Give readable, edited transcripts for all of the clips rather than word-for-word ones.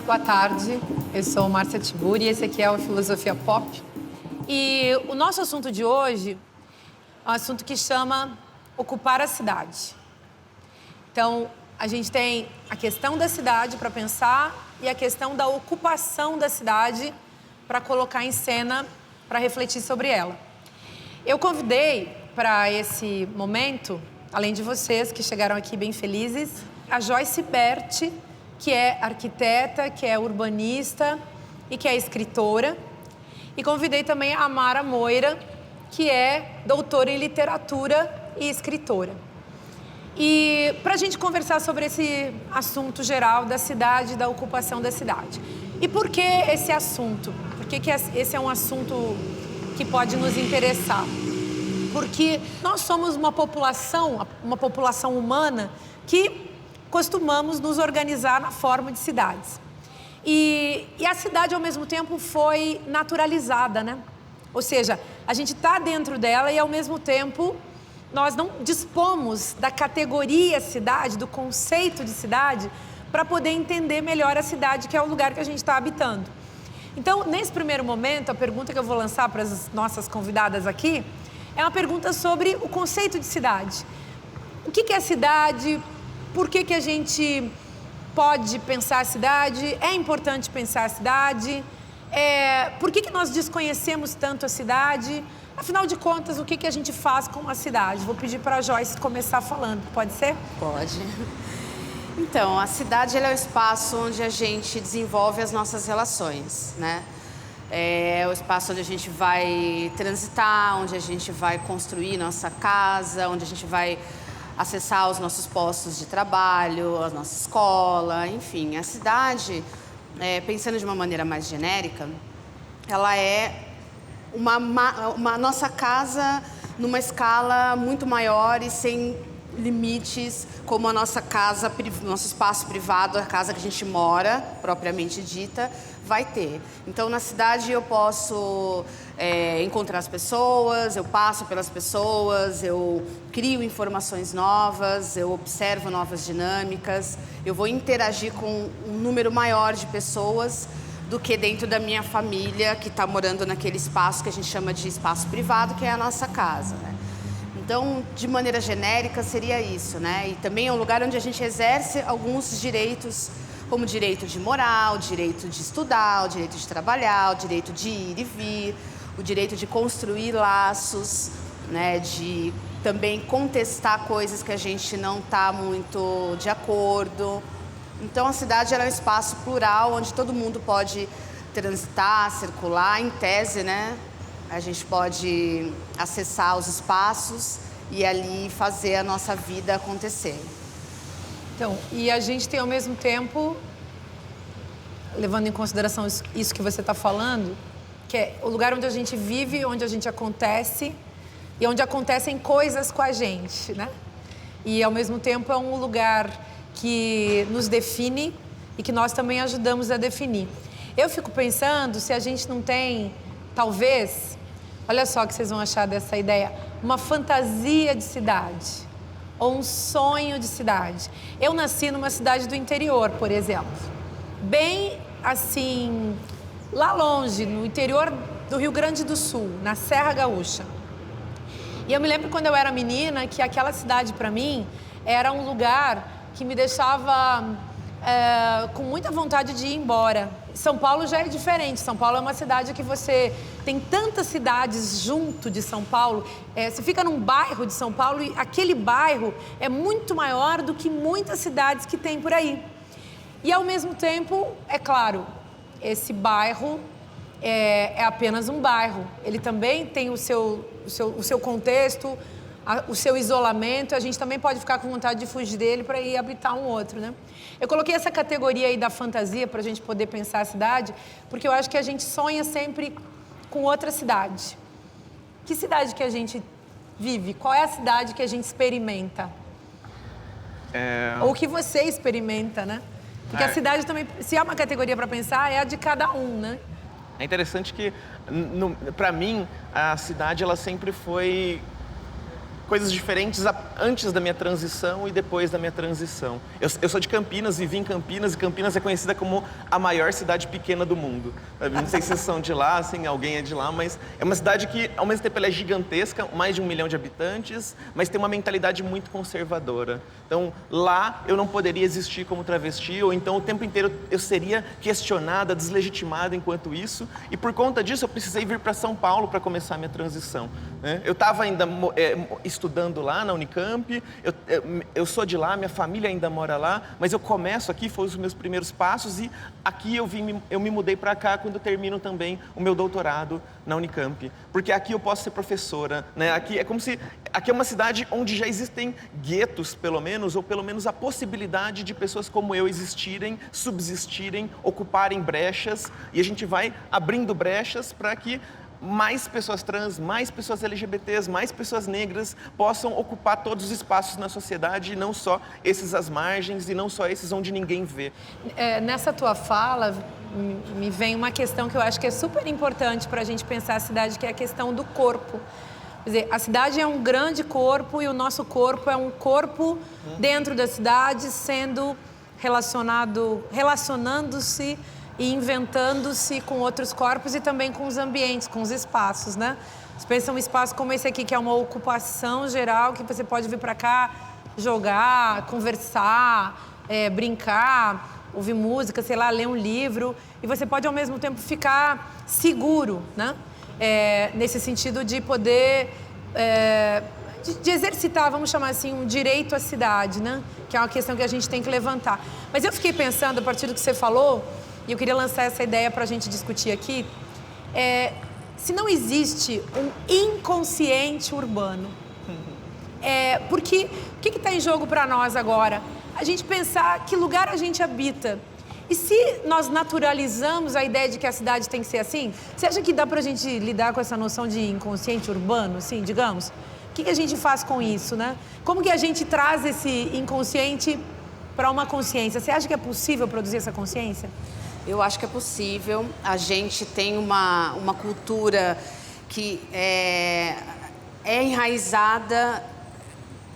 Boa tarde, eu sou Márcia Tiburi e esse aqui é o Filosofia Pop. E o nosso assunto de hoje é um assunto que chama ocupar a cidade. Então, a gente tem a questão da cidade para pensar e a questão da ocupação da cidade para colocar em cena, para refletir sobre ela. Eu convidei para esse momento, além de vocês que chegaram aqui bem felizes, a Joyce Berti, que é arquiteta, que é urbanista e que é escritora. E convidei também a Amara Moira, que é doutora em literatura e escritora. E para a gente conversar sobre esse assunto geral da cidade, da ocupação da cidade. E por que esse assunto? Por que esse é um assunto que pode nos interessar? Porque nós somos uma população humana que costumamos nos organizar na forma de cidades. E a cidade, ao mesmo tempo, foi naturalizada, né? Ou seja, a gente está dentro dela e, ao mesmo tempo, nós não dispomos da categoria cidade, do conceito de cidade, para poder entender melhor a cidade, que é o lugar que a gente está habitando. Então, nesse primeiro momento, a pergunta que eu vou lançar para as nossas convidadas aqui é uma pergunta sobre o conceito de cidade. O que é cidade? Por que a gente pode pensar a cidade? É importante pensar a cidade? Por que nós desconhecemos tanto a cidade? Afinal de contas, o que a gente faz com a cidade? Vou pedir para a Joyce começar falando. Pode ser? Pode. Então, a cidade ela é o espaço onde a gente desenvolve as nossas relações, né? É o espaço onde a gente vai transitar, onde a gente vai construir nossa casa, onde a gente vai acessar os nossos postos de trabalho, a nossa escola, enfim. A cidade, pensando de uma maneira mais genérica, ela é uma nossa casa numa escala muito maior e sem limites, como a nossa casa, nosso espaço privado, a casa que a gente mora, propriamente dita, vai ter. Então, na cidade eu posso encontrar as pessoas, eu passo pelas pessoas, eu crio informações novas, eu observo novas dinâmicas, eu vou interagir com um número maior de pessoas do que dentro da minha família, que está morando naquele espaço que a gente chama de espaço privado, que é a nossa casa, né? Então, de maneira genérica, seria isso, né? E também é um lugar onde a gente exerce alguns direitos, como o direito de morar, o direito de estudar, o direito de trabalhar, o direito de ir e vir, o direito de construir laços, né? De também contestar coisas que a gente não está muito de acordo. Então, a cidade ela é um espaço plural, onde todo mundo pode transitar, circular, em tese, né? A gente pode acessar os espaços e ali fazer a nossa vida acontecer. Então, e a gente tem ao mesmo tempo, levando em consideração isso que você está falando, que é o lugar onde a gente vive, onde a gente acontece e onde acontecem coisas com a gente, né? E ao mesmo tempo é um lugar que nos define e que nós também ajudamos a definir. Eu fico pensando se a gente não tem, talvez, olha só o que vocês vão achar dessa ideia, uma fantasia de cidade ou um sonho de cidade. Eu nasci numa cidade do interior, por exemplo, bem assim, lá longe, no interior do Rio Grande do Sul, na Serra Gaúcha. E eu me lembro quando eu era menina que aquela cidade para mim era um lugar que me deixava com muita vontade de ir embora. São Paulo já é diferente. São Paulo é uma cidade que você tem tantas cidades junto de São Paulo. Você fica num bairro de São Paulo e aquele bairro é muito maior do que muitas cidades que tem por aí. E ao mesmo tempo, é claro, esse bairro é apenas um bairro. Ele também tem o seu contexto, o seu isolamento, a gente também pode ficar com vontade de fugir dele para ir habitar um outro, né? Eu coloquei essa categoria aí da fantasia para a gente poder pensar a cidade, porque eu acho que a gente sonha sempre com outra cidade. Que cidade que a gente vive? Qual é a cidade que a gente experimenta? Ou que você experimenta, né? Porque a cidade também, se há uma categoria para pensar, é a de cada um, né? É interessante que, para mim, a cidade ela sempre foi coisas diferentes antes da minha transição e depois da minha transição. Eu sou de Campinas, vivi em Campinas, e Campinas é conhecida como a maior cidade pequena do mundo. Não sei se vocês são de lá, assim, alguém é de lá, mas é uma cidade que, ao mesmo tempo, ela é gigantesca, mais de 1 milhão de habitantes, mas tem uma mentalidade muito conservadora. Então, lá eu não poderia existir como travesti, ou então o tempo inteiro eu seria questionada, deslegitimada enquanto isso, e por conta disso eu precisei vir para São Paulo para começar a minha transição, né? Eu estava ainda estudando lá na Unicamp, eu sou de lá, minha família ainda mora lá, mas eu começo aqui, foram os meus primeiros passos, e aqui eu me mudei para cá quando eu termino também o meu doutorado na Unicamp, porque aqui eu posso ser professora, né? Aqui é uma cidade onde já existem guetos, pelo menos, ou pelo menos a possibilidade de pessoas como eu existirem, subsistirem, ocuparem brechas, e a gente vai abrindo brechas para que mais pessoas trans, mais pessoas LGBTs, mais pessoas negras possam ocupar todos os espaços na sociedade, e não só esses às margens, e não só esses onde ninguém vê. Nessa tua fala, me vem uma questão que eu acho que é super importante para a gente pensar a cidade, que é a questão do corpo. Quer dizer, a cidade é um grande corpo e o nosso corpo é um corpo dentro da cidade, sendo relacionando-se e inventando-se com outros corpos e também com os ambientes, com os espaços, né? Você pensa um espaço como esse aqui, que é uma ocupação geral, que você pode vir para cá jogar, conversar, brincar, ouvir música, sei lá, ler um livro, e você pode ao mesmo tempo ficar seguro, né? Nesse sentido de poder, de exercitar, vamos chamar assim, um direito à cidade, né? Que é uma questão que a gente tem que levantar. Mas eu fiquei pensando, a partir do que você falou, e eu queria lançar essa ideia para a gente discutir aqui, se não existe um inconsciente urbano. Porque o que está em jogo para nós agora? A gente pensar que lugar a gente habita. E se nós naturalizamos a ideia de que a cidade tem que ser assim, você acha que dá para a gente lidar com essa noção de inconsciente urbano, assim, digamos? O que a gente faz com isso, né? Como que a gente traz esse inconsciente para uma consciência? Você acha que é possível produzir essa consciência? Eu acho que é possível. A gente tem uma cultura que é enraizada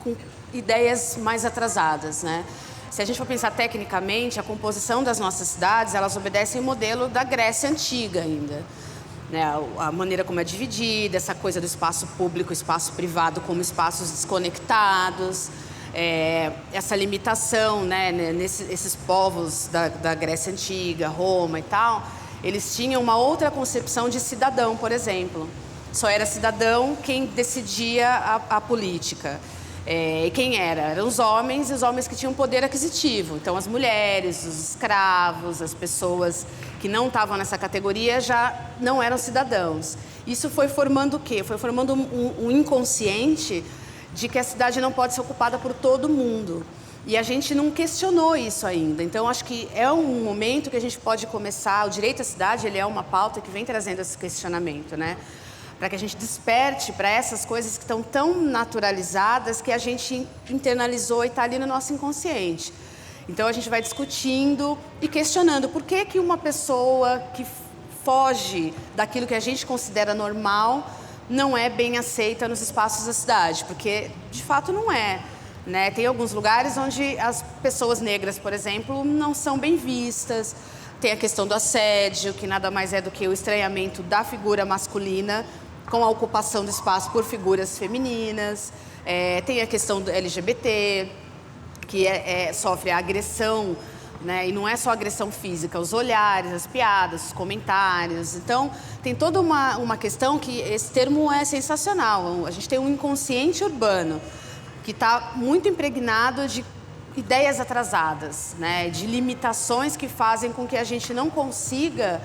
com ideias mais atrasadas, né? Se a gente for pensar tecnicamente, a composição das nossas cidades, elas obedecem o modelo da Grécia Antiga ainda, né? A maneira como é dividida, essa coisa do espaço público, espaço privado como espaços desconectados, essa limitação, né? Esses povos da Grécia Antiga, Roma e tal, eles tinham uma outra concepção de cidadão, por exemplo. Só era cidadão quem decidia a política. E quem era? Eram os homens, e os homens que tinham poder aquisitivo. Então, as mulheres, os escravos, as pessoas que não estavam nessa categoria já não eram cidadãos. Isso foi formando o quê? Foi formando um inconsciente de que a cidade não pode ser ocupada por todo mundo. E a gente não questionou isso ainda. Então, acho que é um momento que a gente pode começar. O direito à cidade, ele é uma pauta que vem trazendo esse questionamento, né? Para que a gente desperte para essas coisas que estão tão naturalizadas que a gente internalizou e está ali no nosso inconsciente. Então, a gente vai discutindo e questionando por que uma pessoa que foge daquilo que a gente considera normal não é bem aceita nos espaços da cidade, porque, de fato, não é, né? Tem alguns lugares onde as pessoas negras, por exemplo, não são bem vistas. Tem a questão do assédio, que nada mais é do que o estranhamento da figura masculina com a ocupação do espaço por figuras femininas. Tem a questão do LGBT, que sofre a agressão, né? E não é só agressão física, os olhares, as piadas, os comentários. Então, tem toda uma questão que esse termo é sensacional. A gente tem um inconsciente urbano que está muito impregnado de ideias atrasadas, né? De limitações que fazem com que a gente não consiga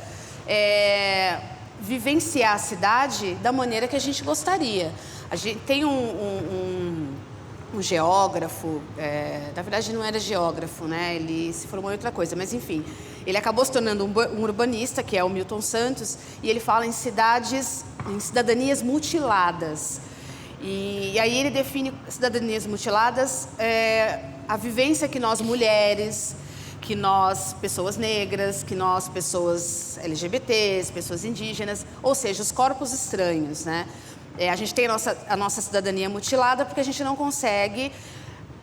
vivenciar a cidade da maneira que a gente gostaria. A gente tem um geógrafo, na verdade não era geógrafo, né? Ele se formou em outra coisa, mas enfim. Ele acabou se tornando um urbanista, que é o Milton Santos, e ele fala em cidadanias mutiladas. E aí ele define cidadanias mutiladas, a vivência que nós mulheres, que nós pessoas negras, que nós pessoas LGBTs, pessoas indígenas, ou seja, os corpos estranhos, né? A gente tem a nossa cidadania mutilada porque a gente não consegue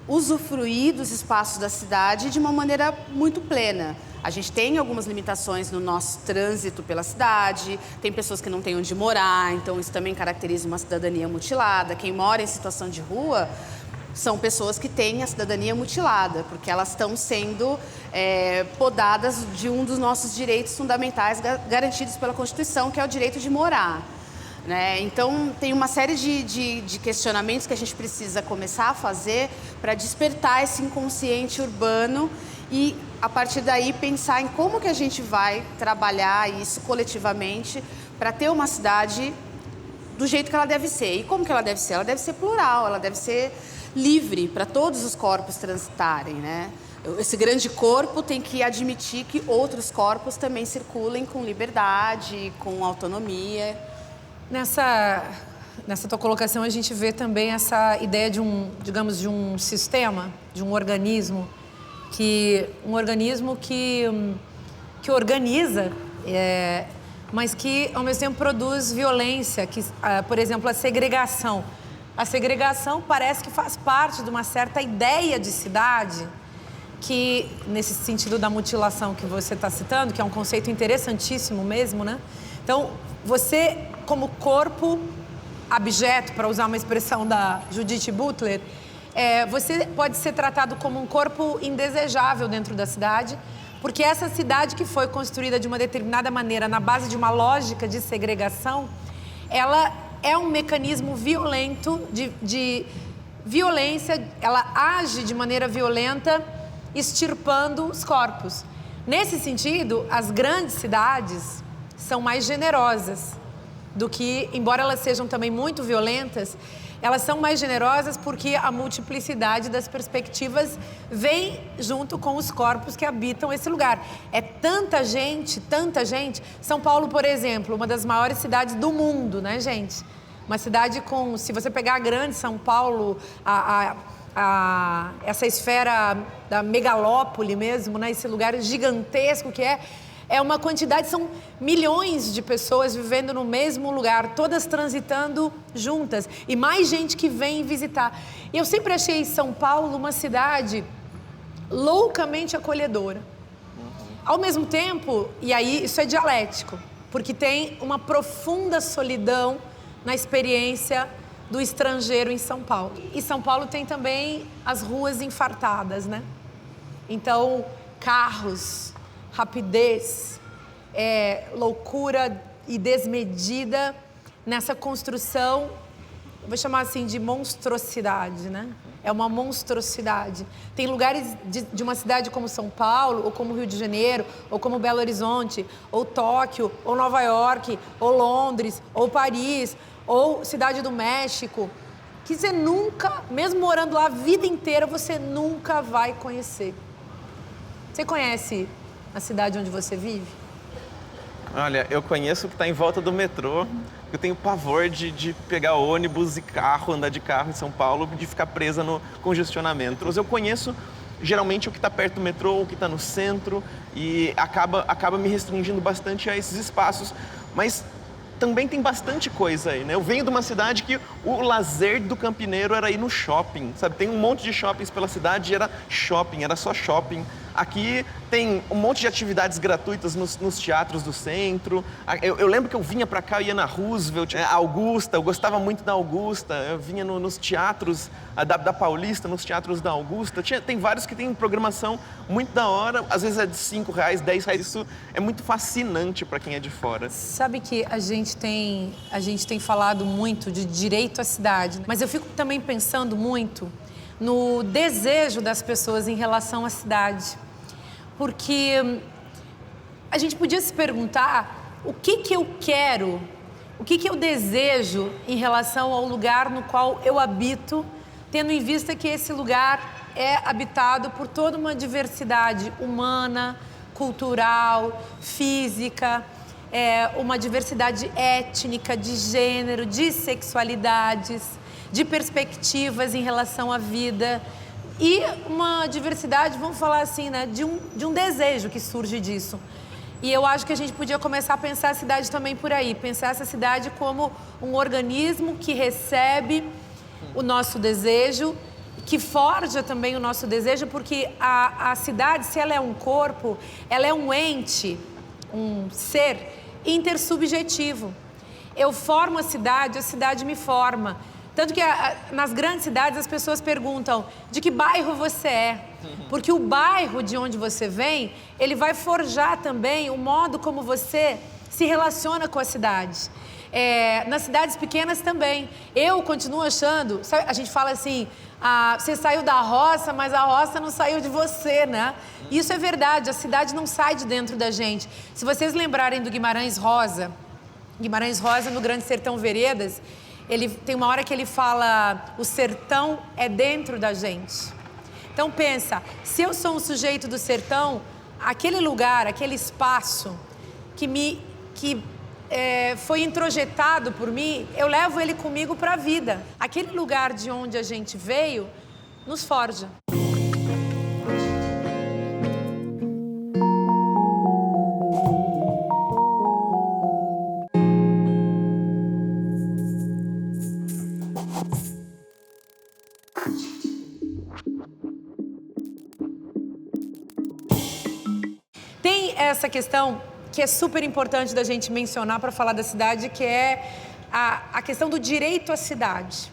usufruir dos espaços da cidade de uma maneira muito plena. A gente tem algumas limitações no nosso trânsito pela cidade, tem pessoas que não têm onde morar, então isso também caracteriza uma cidadania mutilada. Quem mora em situação de rua são pessoas que têm a cidadania mutilada, porque elas estão sendo podadas de um dos nossos direitos fundamentais garantidos pela Constituição, que é o direito de morar. Né? Então, tem uma série de questionamentos que a gente precisa começar a fazer para despertar esse inconsciente urbano e, a partir daí, pensar em como que a gente vai trabalhar isso coletivamente para ter uma cidade do jeito que ela deve ser. E como que ela deve ser? Ela deve ser plural, ela deve ser livre para todos os corpos transitarem, né? Esse grande corpo tem que admitir que outros corpos também circulem com liberdade, com autonomia. Nessa tua colocação, a gente vê também essa ideia de um sistema, de um organismo que organiza, mas que, ao mesmo tempo, produz violência, por exemplo, a segregação. A segregação parece que faz parte de uma certa ideia de cidade, que, nesse sentido da mutilação que você está citando, que é um conceito interessantíssimo mesmo, né? Então, você, como corpo abjeto, para usar uma expressão da Judith Butler, você pode ser tratado como um corpo indesejável dentro da cidade, porque essa cidade que foi construída de uma determinada maneira, na base de uma lógica de segregação, ela é um mecanismo violento, de violência, ela age de maneira violenta, extirpando os corpos. Nesse sentido, as grandes cidades são mais generosas do que, embora elas sejam também muito violentas, elas são mais generosas porque a multiplicidade das perspectivas vem junto com os corpos que habitam esse lugar. É tanta gente, tanta gente. São Paulo, por exemplo, uma das maiores cidades do mundo, né, gente? Uma cidade com, se você pegar a grande São Paulo, essa esfera da megalópole mesmo, né? Esse lugar gigantesco que é uma quantidade, são milhões de pessoas vivendo no mesmo lugar, todas transitando juntas, e mais gente que vem visitar. Eu sempre achei São Paulo uma cidade loucamente acolhedora. Ao mesmo tempo, e aí isso é dialético, porque tem uma profunda solidão na experiência do estrangeiro em São Paulo. E São Paulo tem também as ruas infartadas, né? Então, carros, rapidez, loucura e desmedida nessa construção, eu vou chamar assim de monstruosidade, né? É uma monstruosidade. Tem lugares de uma cidade como São Paulo, ou como Rio de Janeiro, ou como Belo Horizonte, ou Tóquio, ou Nova York, ou Londres, ou Paris, ou Cidade do México, que você nunca, mesmo morando lá a vida inteira, você nunca vai conhecer. Você conhece a cidade onde você vive? Olha, eu conheço o que está em volta do metrô. Eu tenho pavor de pegar ônibus e carro, andar de carro em São Paulo, de ficar presa no congestionamento. Eu conheço geralmente o que está perto do metrô, o que está no centro, e acaba me restringindo bastante a esses espaços. Mas também tem bastante coisa aí, né? Eu venho de uma cidade que o lazer do campineiro era ir no shopping, sabe? Tem um monte de shoppings pela cidade e era shopping, era só shopping. Aqui tem um monte de atividades gratuitas nos teatros do centro. Eu lembro que eu vinha pra cá, eu ia na Roosevelt, Augusta, eu gostava muito da Augusta. Eu vinha nos teatros da Paulista, nos teatros da Augusta. Tem vários que tem programação muito da hora, às vezes é de R$5, R$10. Isso é muito fascinante para quem é de fora. Sabe que a gente tem falado muito de direito à cidade, mas eu fico também pensando muito no desejo das pessoas em relação à cidade. Porque a gente podia se perguntar o que eu quero o que eu desejo em relação ao lugar no qual eu habito, tendo em vista que esse lugar é habitado por toda uma diversidade humana, cultural, física, uma diversidade étnica, de gênero, de sexualidades, de perspectivas em relação à vida e uma diversidade, vamos falar assim, né, de um desejo que surge disso. E eu acho que a gente podia começar a pensar a cidade também por aí, pensar essa cidade como um organismo que recebe o nosso desejo, que forja também o nosso desejo, porque a cidade, se ela é um corpo, ela é um ente, um ser intersubjetivo. Eu formo a cidade me forma. Tanto que nas grandes cidades as pessoas perguntam de que bairro você é. Porque o bairro de onde você vem, ele vai forjar também o modo como você se relaciona com a cidade. Nas cidades pequenas também. Eu continuo achando, sabe, a gente fala assim, você saiu da roça, mas a roça não saiu de você, né? Isso é verdade, a cidade não sai de dentro da gente. Se vocês lembrarem do Guimarães Rosa no Grande Sertão Veredas, ele tem uma hora que ele fala, o sertão é dentro da gente. Então pensa, se eu sou um sujeito do sertão, aquele lugar, aquele espaço que foi introjetado por mim, eu levo ele comigo para a vida. Aquele lugar de onde a gente veio nos forja. Tem essa questão que é super importante da gente mencionar para falar da cidade, que é a questão do direito à cidade.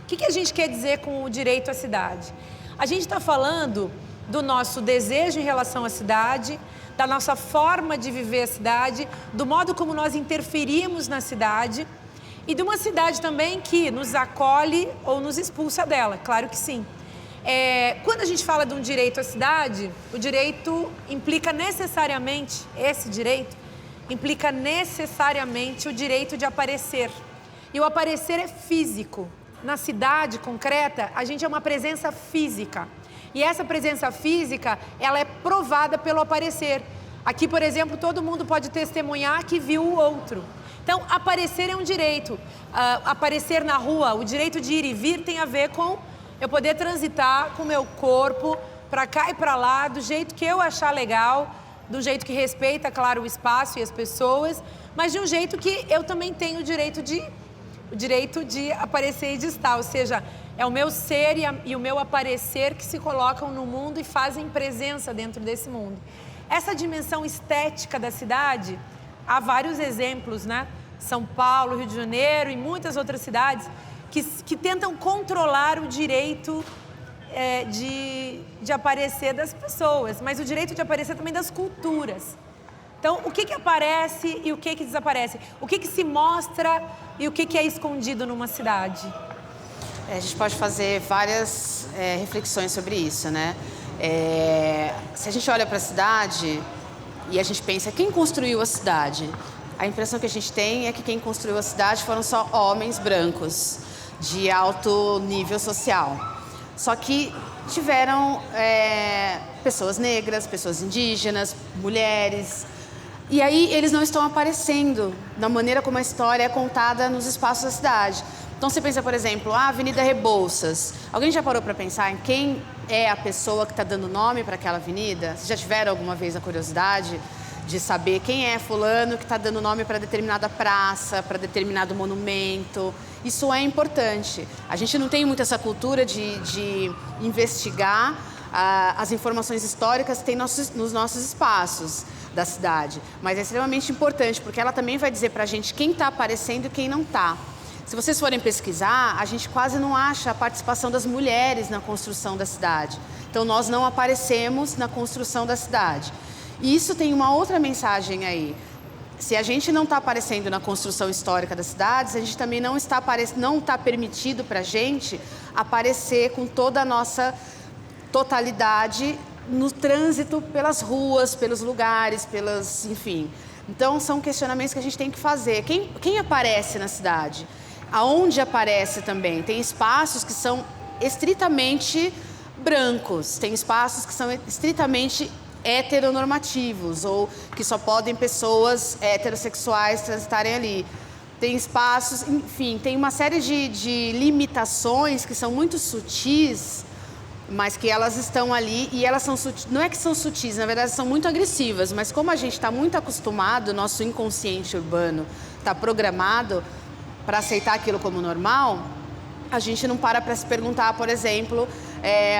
O que a gente quer dizer com o direito à cidade? A gente está falando do nosso desejo em relação à cidade, da nossa forma de viver a cidade, do modo como nós interferimos na cidade e de uma cidade também que nos acolhe ou nos expulsa dela, claro que sim. Quando a gente fala de um direito à cidade, o direito implica necessariamente, implica necessariamente o direito de aparecer. E o aparecer é físico. Na cidade concreta, a gente é uma presença física. E essa presença física, ela é provada pelo aparecer. Aqui, por exemplo, todo mundo pode testemunhar que viu o outro. Então, aparecer é um direito. Aparecer na rua, o direito de ir e vir tem a ver com eu poder transitar com o meu corpo para cá e para lá, do jeito que eu achar legal, do jeito que respeita, claro, o espaço e as pessoas, mas de um jeito que eu também tenho o direito de aparecer e de estar, ou seja, é o meu ser e o meu aparecer que se colocam no mundo e fazem presença dentro desse mundo. Essa dimensão estética da cidade, há vários exemplos, né? São Paulo, Rio de Janeiro e muitas outras cidades que tentam controlar o direito de aparecer das pessoas, mas o direito de aparecer também das culturas. Então, o que aparece e o que desaparece? O que se mostra e o que é escondido numa cidade? A gente pode fazer várias reflexões sobre isso, né? Se a gente olha para a cidade e a gente pensa, quem construiu a cidade? A impressão que a gente tem é que quem construiu a cidade foram só homens brancos, de alto nível social. Só que tiveram pessoas negras, pessoas indígenas, mulheres. E aí eles não estão aparecendo da maneira como a história é contada nos espaços da cidade. Então você pensa, por exemplo, a Avenida Rebouças. Alguém já parou para pensar em quem é a pessoa que está dando nome para aquela avenida? Vocês já tiveram alguma vez a curiosidade de saber quem é fulano que está dando nome para determinada praça, para determinado monumento? Isso é importante. A gente não tem muito essa cultura de investigar as informações históricas que tem nos nossos espaços da cidade. Mas é extremamente importante, porque ela também vai dizer para a gente quem está aparecendo e quem não está. Se vocês forem pesquisar, a gente quase não acha a participação das mulheres na construção da cidade. Então, nós não aparecemos na construção da cidade. E isso tem uma outra mensagem aí. Se a gente não está aparecendo na construção histórica das cidades, a gente também não está permitido para a gente aparecer com toda a nossa totalidade no trânsito pelas ruas, pelos lugares, enfim, Então, são questionamentos que a gente tem que fazer. Quem aparece na cidade? Aonde aparece também? Tem espaços que são estritamente brancos, tem espaços que são estritamente heteronormativos ou que só podem pessoas heterossexuais transitarem ali. Tem espaços, enfim, tem uma série de limitações que são muito sutis, mas que elas estão ali e elas são sutis, não é que são sutis, na verdade são muito agressivas, mas como a gente está muito acostumado, nosso inconsciente urbano está programado para aceitar aquilo como normal, a gente não para se perguntar, por exemplo,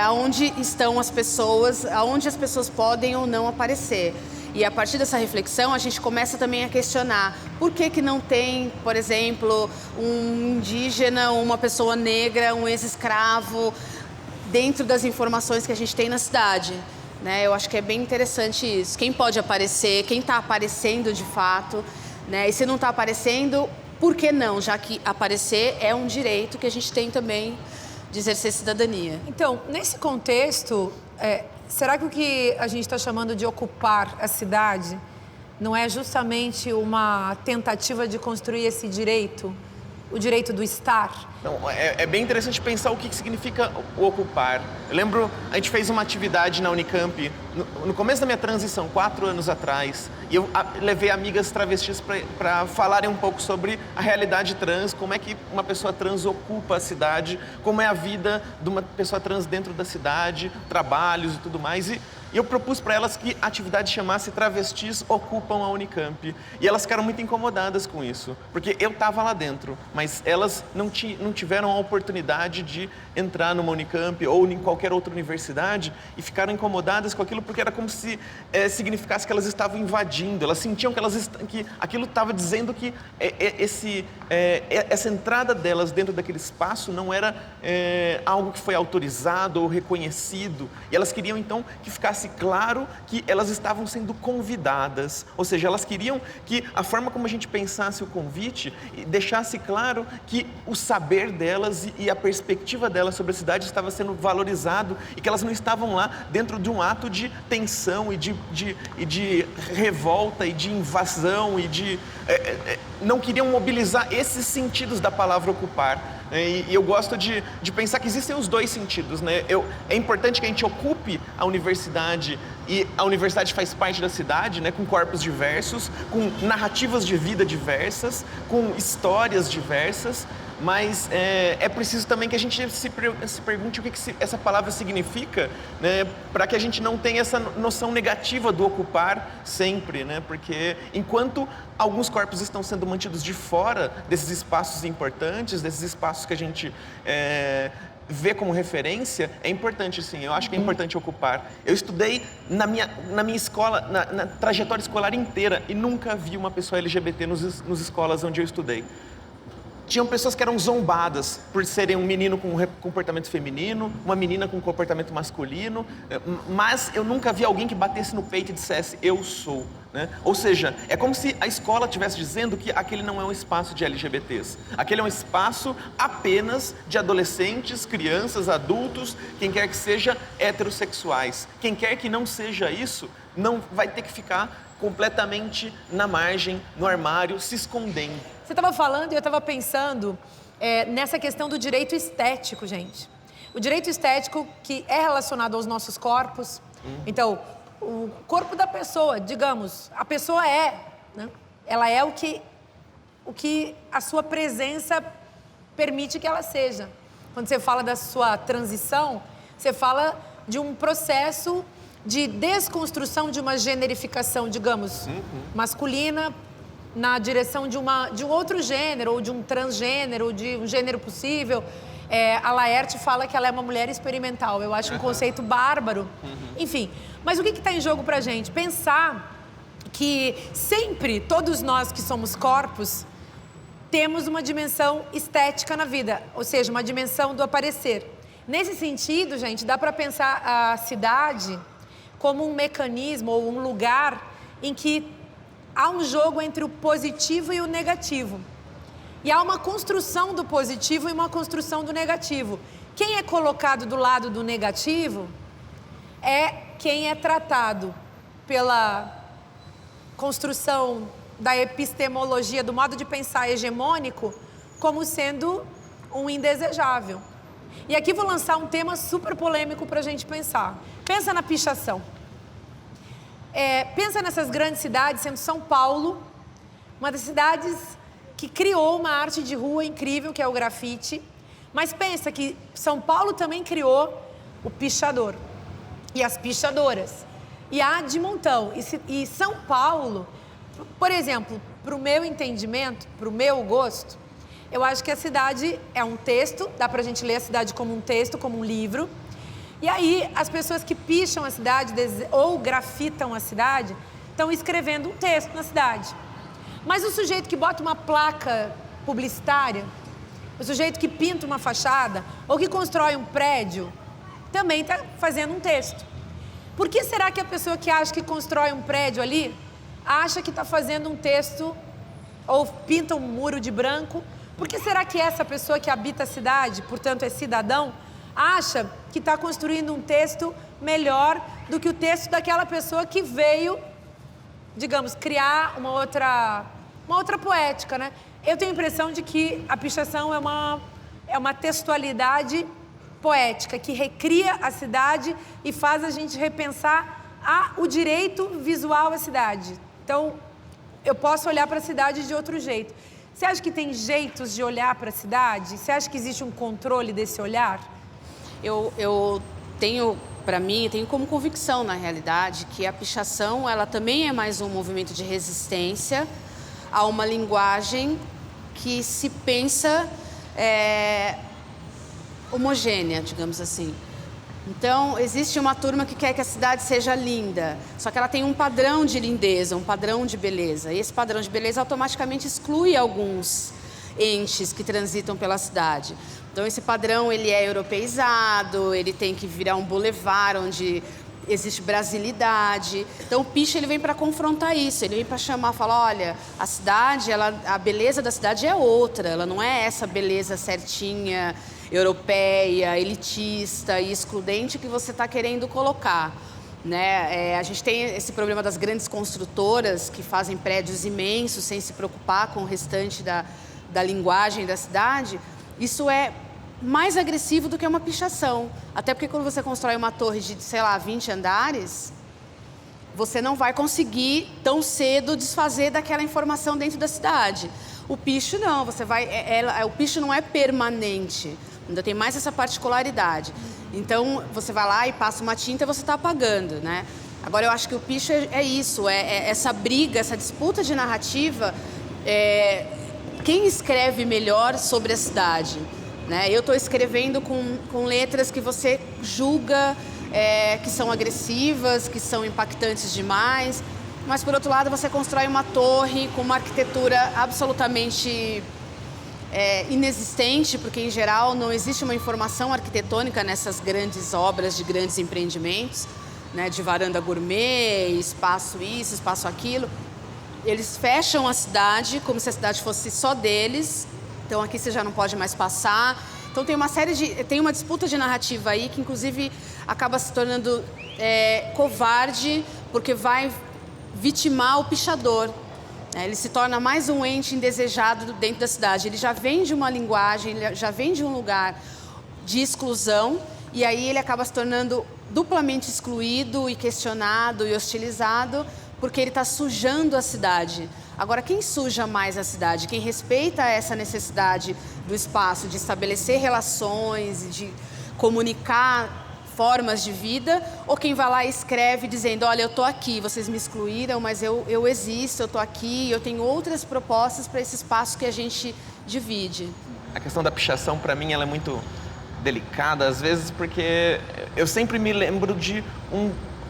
aonde estão as pessoas, aonde as pessoas podem ou não aparecer. E a partir dessa reflexão, a gente começa também a questionar por que não tem, por exemplo, um indígena, uma pessoa negra, um ex-escravo dentro das informações que a gente tem na cidade. Né? Eu acho que é bem interessante isso. Quem pode aparecer, quem está aparecendo de fato, né? E se não está aparecendo, por que não? Já que aparecer é um direito que a gente tem também de exercer cidadania. Então, nesse contexto, será que o que a gente está chamando de ocupar a cidade não é justamente uma tentativa de construir esse direito, o direito do estar? Não, é bem interessante pensar o que significa o ocupar. Eu lembro, a gente fez uma atividade na Unicamp, no começo da minha transição, 4 anos atrás, e eu levei amigas travestis para falarem um pouco sobre a realidade trans, como é que uma pessoa trans ocupa a cidade, como é a vida de uma pessoa trans dentro da cidade, trabalhos e tudo mais. E eu propus para elas que a atividade chamasse Travestis Ocupam a Unicamp. E elas ficaram muito incomodadas com isso, porque eu estava lá dentro, mas elas não tiveram a oportunidade de entrar numa Unicamp ou em qualquer outra universidade e ficaram incomodadas com aquilo porque era como se significasse que elas estavam invadindo. Elas sentiam que aquilo estava dizendo que essa entrada delas dentro daquele espaço não era algo que foi autorizado ou reconhecido. E elas queriam então que ficasse claro que elas estavam sendo convidadas, ou seja, elas queriam que a forma como a gente pensasse o convite deixasse claro que o saber delas e a perspectiva delas sobre a cidade estava sendo valorizado e que elas não estavam lá dentro de um ato de tensão e de revolta e de invasão e não queriam mobilizar esses sentidos da palavra ocupar. E eu gosto de pensar que existem os dois sentidos, né? É importante que a gente ocupe a universidade e a universidade faz parte da cidade, né? Com corpos diversos, com narrativas de vida diversas, com histórias diversas, mas é preciso também que a gente se pergunte o que essa palavra significa, né? Para que a gente não tenha essa noção negativa do ocupar sempre, né? Porque enquanto alguns corpos estão sendo mantidos de fora desses espaços importantes, desses espaços que a gente vê como referência, é importante sim, eu acho que é importante ocupar. Eu estudei na minha escola, na trajetória escolar inteira e nunca vi uma pessoa LGBT nos escolas onde eu estudei. Tinham pessoas que eram zombadas por serem um menino com um comportamento feminino, uma menina com um comportamento masculino, mas eu nunca vi alguém que batesse no peito e dissesse, eu sou. Né? Ou seja, é como se a escola estivesse dizendo que aquele não é um espaço de LGBTs. Aquele é um espaço apenas de adolescentes, crianças, adultos, quem quer que seja, heterossexuais. Quem quer que não seja isso, não vai ter que ficar completamente na margem, no armário, se escondendo. Você estava falando e eu estava pensando nessa questão do direito estético, gente. O direito estético que é relacionado aos nossos corpos. Então, o corpo da pessoa, digamos, a pessoa né? Ela é o que a sua presença permite que ela seja. Quando você fala da sua transição, você fala de um processo de desconstrução de uma generificação, digamos, masculina, na direção de um outro gênero, ou de um transgênero, ou de um gênero possível. A Laerte fala que ela é uma mulher experimental. Eu acho um conceito bárbaro. Enfim, mas o que está em jogo pra gente? Pensar que sempre, todos nós que somos corpos, temos uma dimensão estética na vida, ou seja, uma dimensão do aparecer. Nesse sentido, gente, dá para pensar a cidade como um mecanismo ou um lugar em que há um jogo entre o positivo e o negativo. E há uma construção do positivo e uma construção do negativo. Quem é colocado do lado do negativo é quem é tratado construção da epistemologia, do modo de pensar hegemônico, como sendo um indesejável. E aqui vou lançar um tema super polêmico para a gente pensar. Pensa na pichação. Pensa nessas grandes cidades, sendo São Paulo, uma das cidades que criou uma arte de rua incrível, que é o grafite. Mas pensa que São Paulo também criou o pichador e as pichadoras. E há de montão. E São Paulo, por exemplo, para o meu entendimento, para o meu gosto, eu acho que a cidade é um texto, dá pra gente ler a cidade como um texto, como um livro. E aí, as pessoas que picham a cidade ou grafitam a cidade estão escrevendo um texto na cidade. Mas o sujeito que bota uma placa publicitária, o sujeito que pinta uma fachada ou que constrói um prédio, também está fazendo um texto. Por que será que a pessoa que acha que constrói um prédio ali acha que está fazendo um texto ou pinta um muro de branco? Por que será que essa pessoa que habita a cidade, portanto é cidadão, acha que está construindo um texto melhor do que o texto daquela pessoa que veio, digamos, criar uma outra poética, né? Eu tenho a impressão de que a pichação é uma textualidade poética que recria a cidade e faz a gente repensar o direito visual à cidade. Então, eu posso olhar para a cidade de outro jeito. Você acha que tem jeitos de olhar para a cidade? Você acha que existe um controle desse olhar? Eu tenho, para mim, tenho como convicção, na realidade, que a pichação, ela também é mais um movimento de resistência a uma linguagem que se pensa homogênea, digamos assim. Então, existe uma turma que quer que a cidade seja linda, só que ela tem um padrão de lindeza, um padrão de beleza. E esse padrão de beleza automaticamente exclui alguns entes que transitam pela cidade. Então, esse padrão, ele é europeizado, ele tem que virar um boulevard onde existe brasilidade. Então, o picha, ele vem para confrontar isso, ele vem para chamar, falar, olha, a cidade, a beleza da cidade é outra, ela não é essa beleza certinha, europeia, elitista e excludente que você está querendo colocar, né? A gente tem esse problema das grandes construtoras que fazem prédios imensos sem se preocupar com o restante da linguagem da cidade. Isso é mais agressivo do que uma pichação. Até porque quando você constrói uma torre de, 20 andares, você não vai conseguir tão cedo desfazer daquela informação dentro da cidade. O picho não, o picho não é permanente. Ainda tem mais essa particularidade. Então, você vai lá e passa uma tinta e você está apagando, né? Agora, eu acho que o picho é isso, essa briga, essa disputa de narrativa. Quem escreve melhor sobre a cidade? Né? Eu estou escrevendo com letras que você julga que são agressivas, que são impactantes demais. Mas, por outro lado, você constrói uma torre com uma arquitetura absolutamente inexistente, porque, em geral, não existe uma informação arquitetônica nessas grandes obras de grandes empreendimentos, né, de varanda gourmet, espaço isso, espaço aquilo. Eles fecham a cidade como se a cidade fosse só deles. Então, aqui você já não pode mais passar. Então, tem uma disputa de narrativa aí que, inclusive, acaba se tornando covarde, porque vai vitimar o pichador. Ele se torna mais um ente indesejado dentro da cidade. Ele já vem de uma linguagem, ele já vem de um lugar de exclusão, e aí ele acaba se tornando duplamente excluído e questionado e hostilizado, porque ele está sujando a cidade. Agora, quem suja mais a cidade? Quem respeita essa necessidade do espaço, de estabelecer relações, de comunicar formas de vida, ou quem vai lá e escreve dizendo, olha, eu estou aqui, vocês me excluíram, mas eu existo, eu estou aqui, eu tenho outras propostas para esse espaço que a gente divide. A questão da pichação, para mim, ela é muito delicada, às vezes, porque eu sempre me lembro de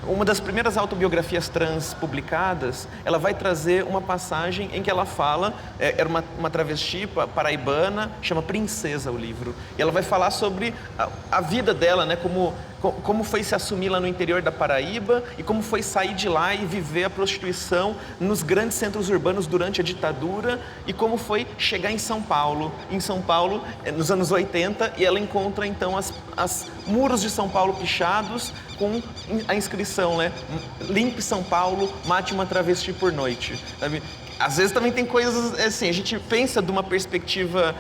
uma das primeiras autobiografias trans publicadas. Ela vai trazer uma passagem em que ela fala, era uma travesti paraibana, chama Princesa o livro, e ela vai falar sobre a vida dela, né, como como foi se assumir lá no interior da Paraíba e como foi sair de lá e viver a prostituição nos grandes centros urbanos durante a ditadura e como foi chegar em São Paulo, nos anos 80, e ela encontra então as muros de São Paulo pichados com a inscrição, né? Limpe São Paulo, mate uma travesti por noite, sabe? Às vezes também tem coisas assim, a gente pensa de uma perspectiva,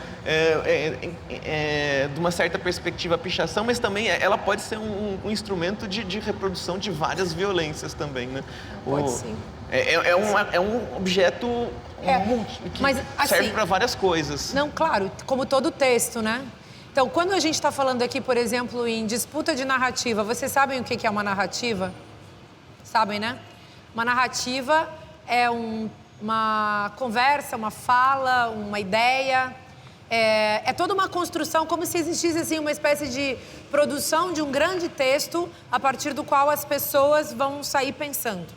de uma certa perspectiva pichação, mas também ela pode ser um instrumento de reprodução de várias violências também, né? Pode sim. É um objeto que mas, assim, serve para várias coisas. Não, claro, como todo texto, né? Então, quando a gente está falando aqui, por exemplo, em disputa de narrativa, vocês sabem o que é uma narrativa? Sabem, né? Uma narrativa é uma conversa, uma fala, uma ideia. É toda uma construção, como se existisse assim, uma espécie de produção de um grande texto a partir do qual as pessoas vão sair pensando.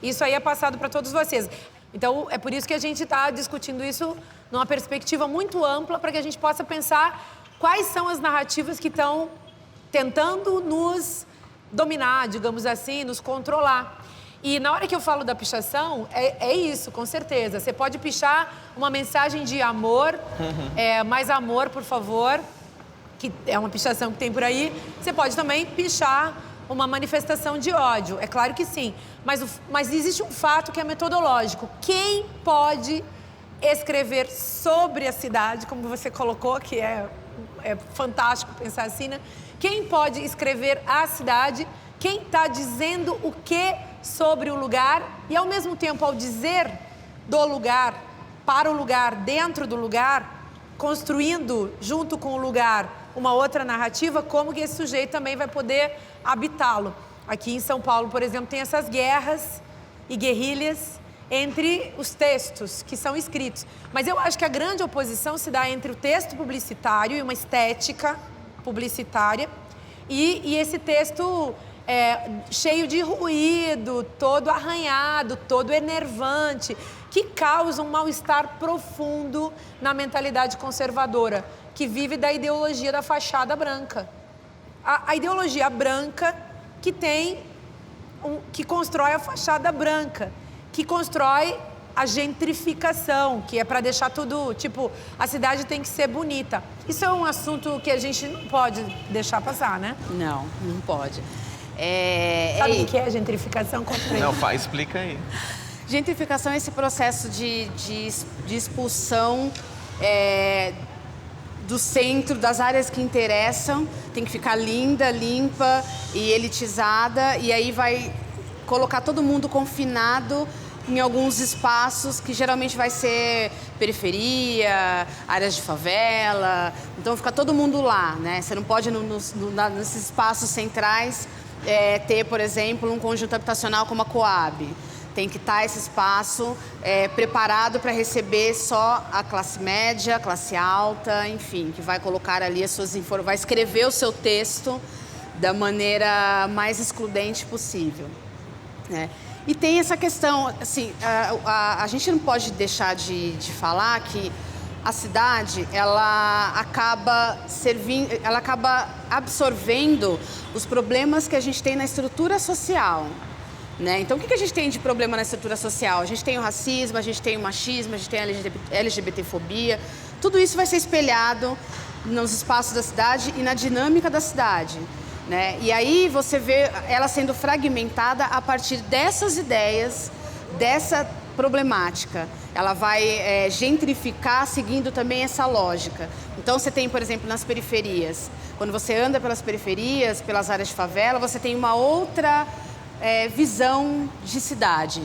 Isso aí é passado para todos vocês. Então, é por isso que a gente está discutindo isso numa perspectiva muito ampla, para que a gente possa pensar quais são as narrativas que estão tentando nos dominar, digamos assim, nos controlar. E na hora que eu falo da pichação, é isso, com certeza. Você pode pichar uma mensagem de amor, mais amor, por favor, que é uma pichação que tem por aí. Você pode também pichar uma manifestação de ódio, é claro que sim. Mas existe um fato que é metodológico. Quem pode escrever sobre a cidade, como você colocou, que é fantástico pensar assim, né? Quem pode escrever a cidade, quem está dizendo o que sobre o lugar e, ao mesmo tempo, ao dizer do lugar, para o lugar, dentro do lugar, construindo, junto com o lugar, uma outra narrativa, como que esse sujeito também vai poder habitá-lo. Aqui em São Paulo, por exemplo, tem essas guerras e guerrilhas entre os textos que são escritos. Mas eu acho que a grande oposição se dá entre o texto publicitário e uma estética publicitária e esse texto cheio de ruído, todo arranhado, todo enervante, que causa um mal-estar profundo na mentalidade conservadora, que vive da ideologia da fachada branca. A ideologia branca que constrói a fachada branca, que constrói a gentrificação, que é para deixar tudo, tipo, a cidade tem que ser bonita. Isso é um assunto que a gente não pode deixar passar, né? Não pode. Sabe o que é gentrificação? Não, explica aí. Gentrificação é esse processo de expulsão do centro, das áreas que interessam, tem que ficar linda, limpa e elitizada, e aí vai colocar todo mundo confinado em alguns espaços que geralmente vai ser periferia, áreas de favela, então fica todo mundo lá, né? Você não pode, nesses espaços centrais, ter, por exemplo, um conjunto habitacional como a Coab. Tem que estar esse espaço preparado para receber só a classe média, classe alta, enfim, que vai colocar ali as suas informações, vai escrever o seu texto da maneira mais excludente possível, né? E tem essa questão, assim, a gente não pode deixar de falar que a cidade, ela acaba absorvendo os problemas que a gente tem na estrutura social, né? Então, o que a gente tem de problema na estrutura social? A gente tem o racismo, a gente tem o machismo, a gente tem a LGBTfobia. Tudo isso vai ser espelhado nos espaços da cidade e na dinâmica da cidade, né? E aí você vê ela sendo fragmentada a partir dessas ideias, dessa problemática. Ela vai gentrificar seguindo também essa lógica. Então você tem, por exemplo, nas periferias. Quando você anda pelas periferias, pelas áreas de favela, você tem uma outra visão de cidade.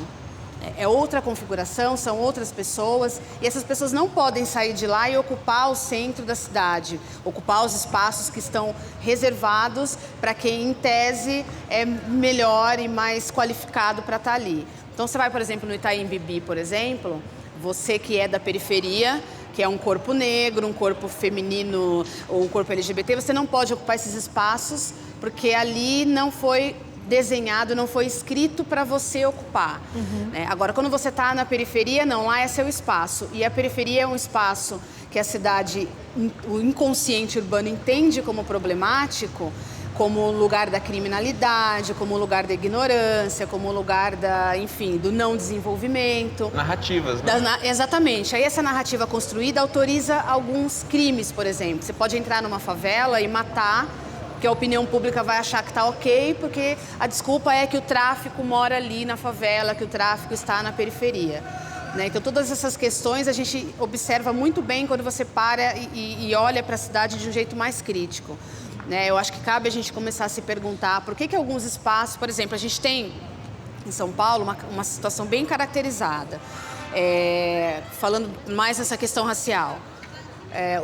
É outra configuração, são outras pessoas, e essas pessoas não podem sair de lá e ocupar o centro da cidade, ocupar os espaços que estão reservados para quem, em tese, é melhor e mais qualificado para estar ali. Então, você vai, por exemplo, no Itaim Bibi, por exemplo, você que é da periferia, que é um corpo negro, um corpo feminino ou um corpo LGBT, você não pode ocupar esses espaços porque ali não foi desenhado, não foi escrito para você ocupar. Né? Agora, quando você está na periferia, não, lá é seu espaço. E a periferia é um espaço que a cidade, o inconsciente urbano entende como problemático, como lugar da criminalidade, como lugar da ignorância, como lugar enfim, do não desenvolvimento. Narrativas, né? Exatamente. Aí essa narrativa construída autoriza alguns crimes, por exemplo. Você pode entrar numa favela e matar, porque a opinião pública vai achar que tá ok, porque a desculpa é que o tráfico mora ali na favela, que o tráfico está na periferia. Né? Então, todas essas questões a gente observa muito bem quando você para e olha para a cidade de um jeito mais crítico. Né? Eu acho que cabe a gente começar a se perguntar por que alguns espaços, por exemplo, a gente tem em São Paulo uma situação bem caracterizada, falando mais dessa questão racial.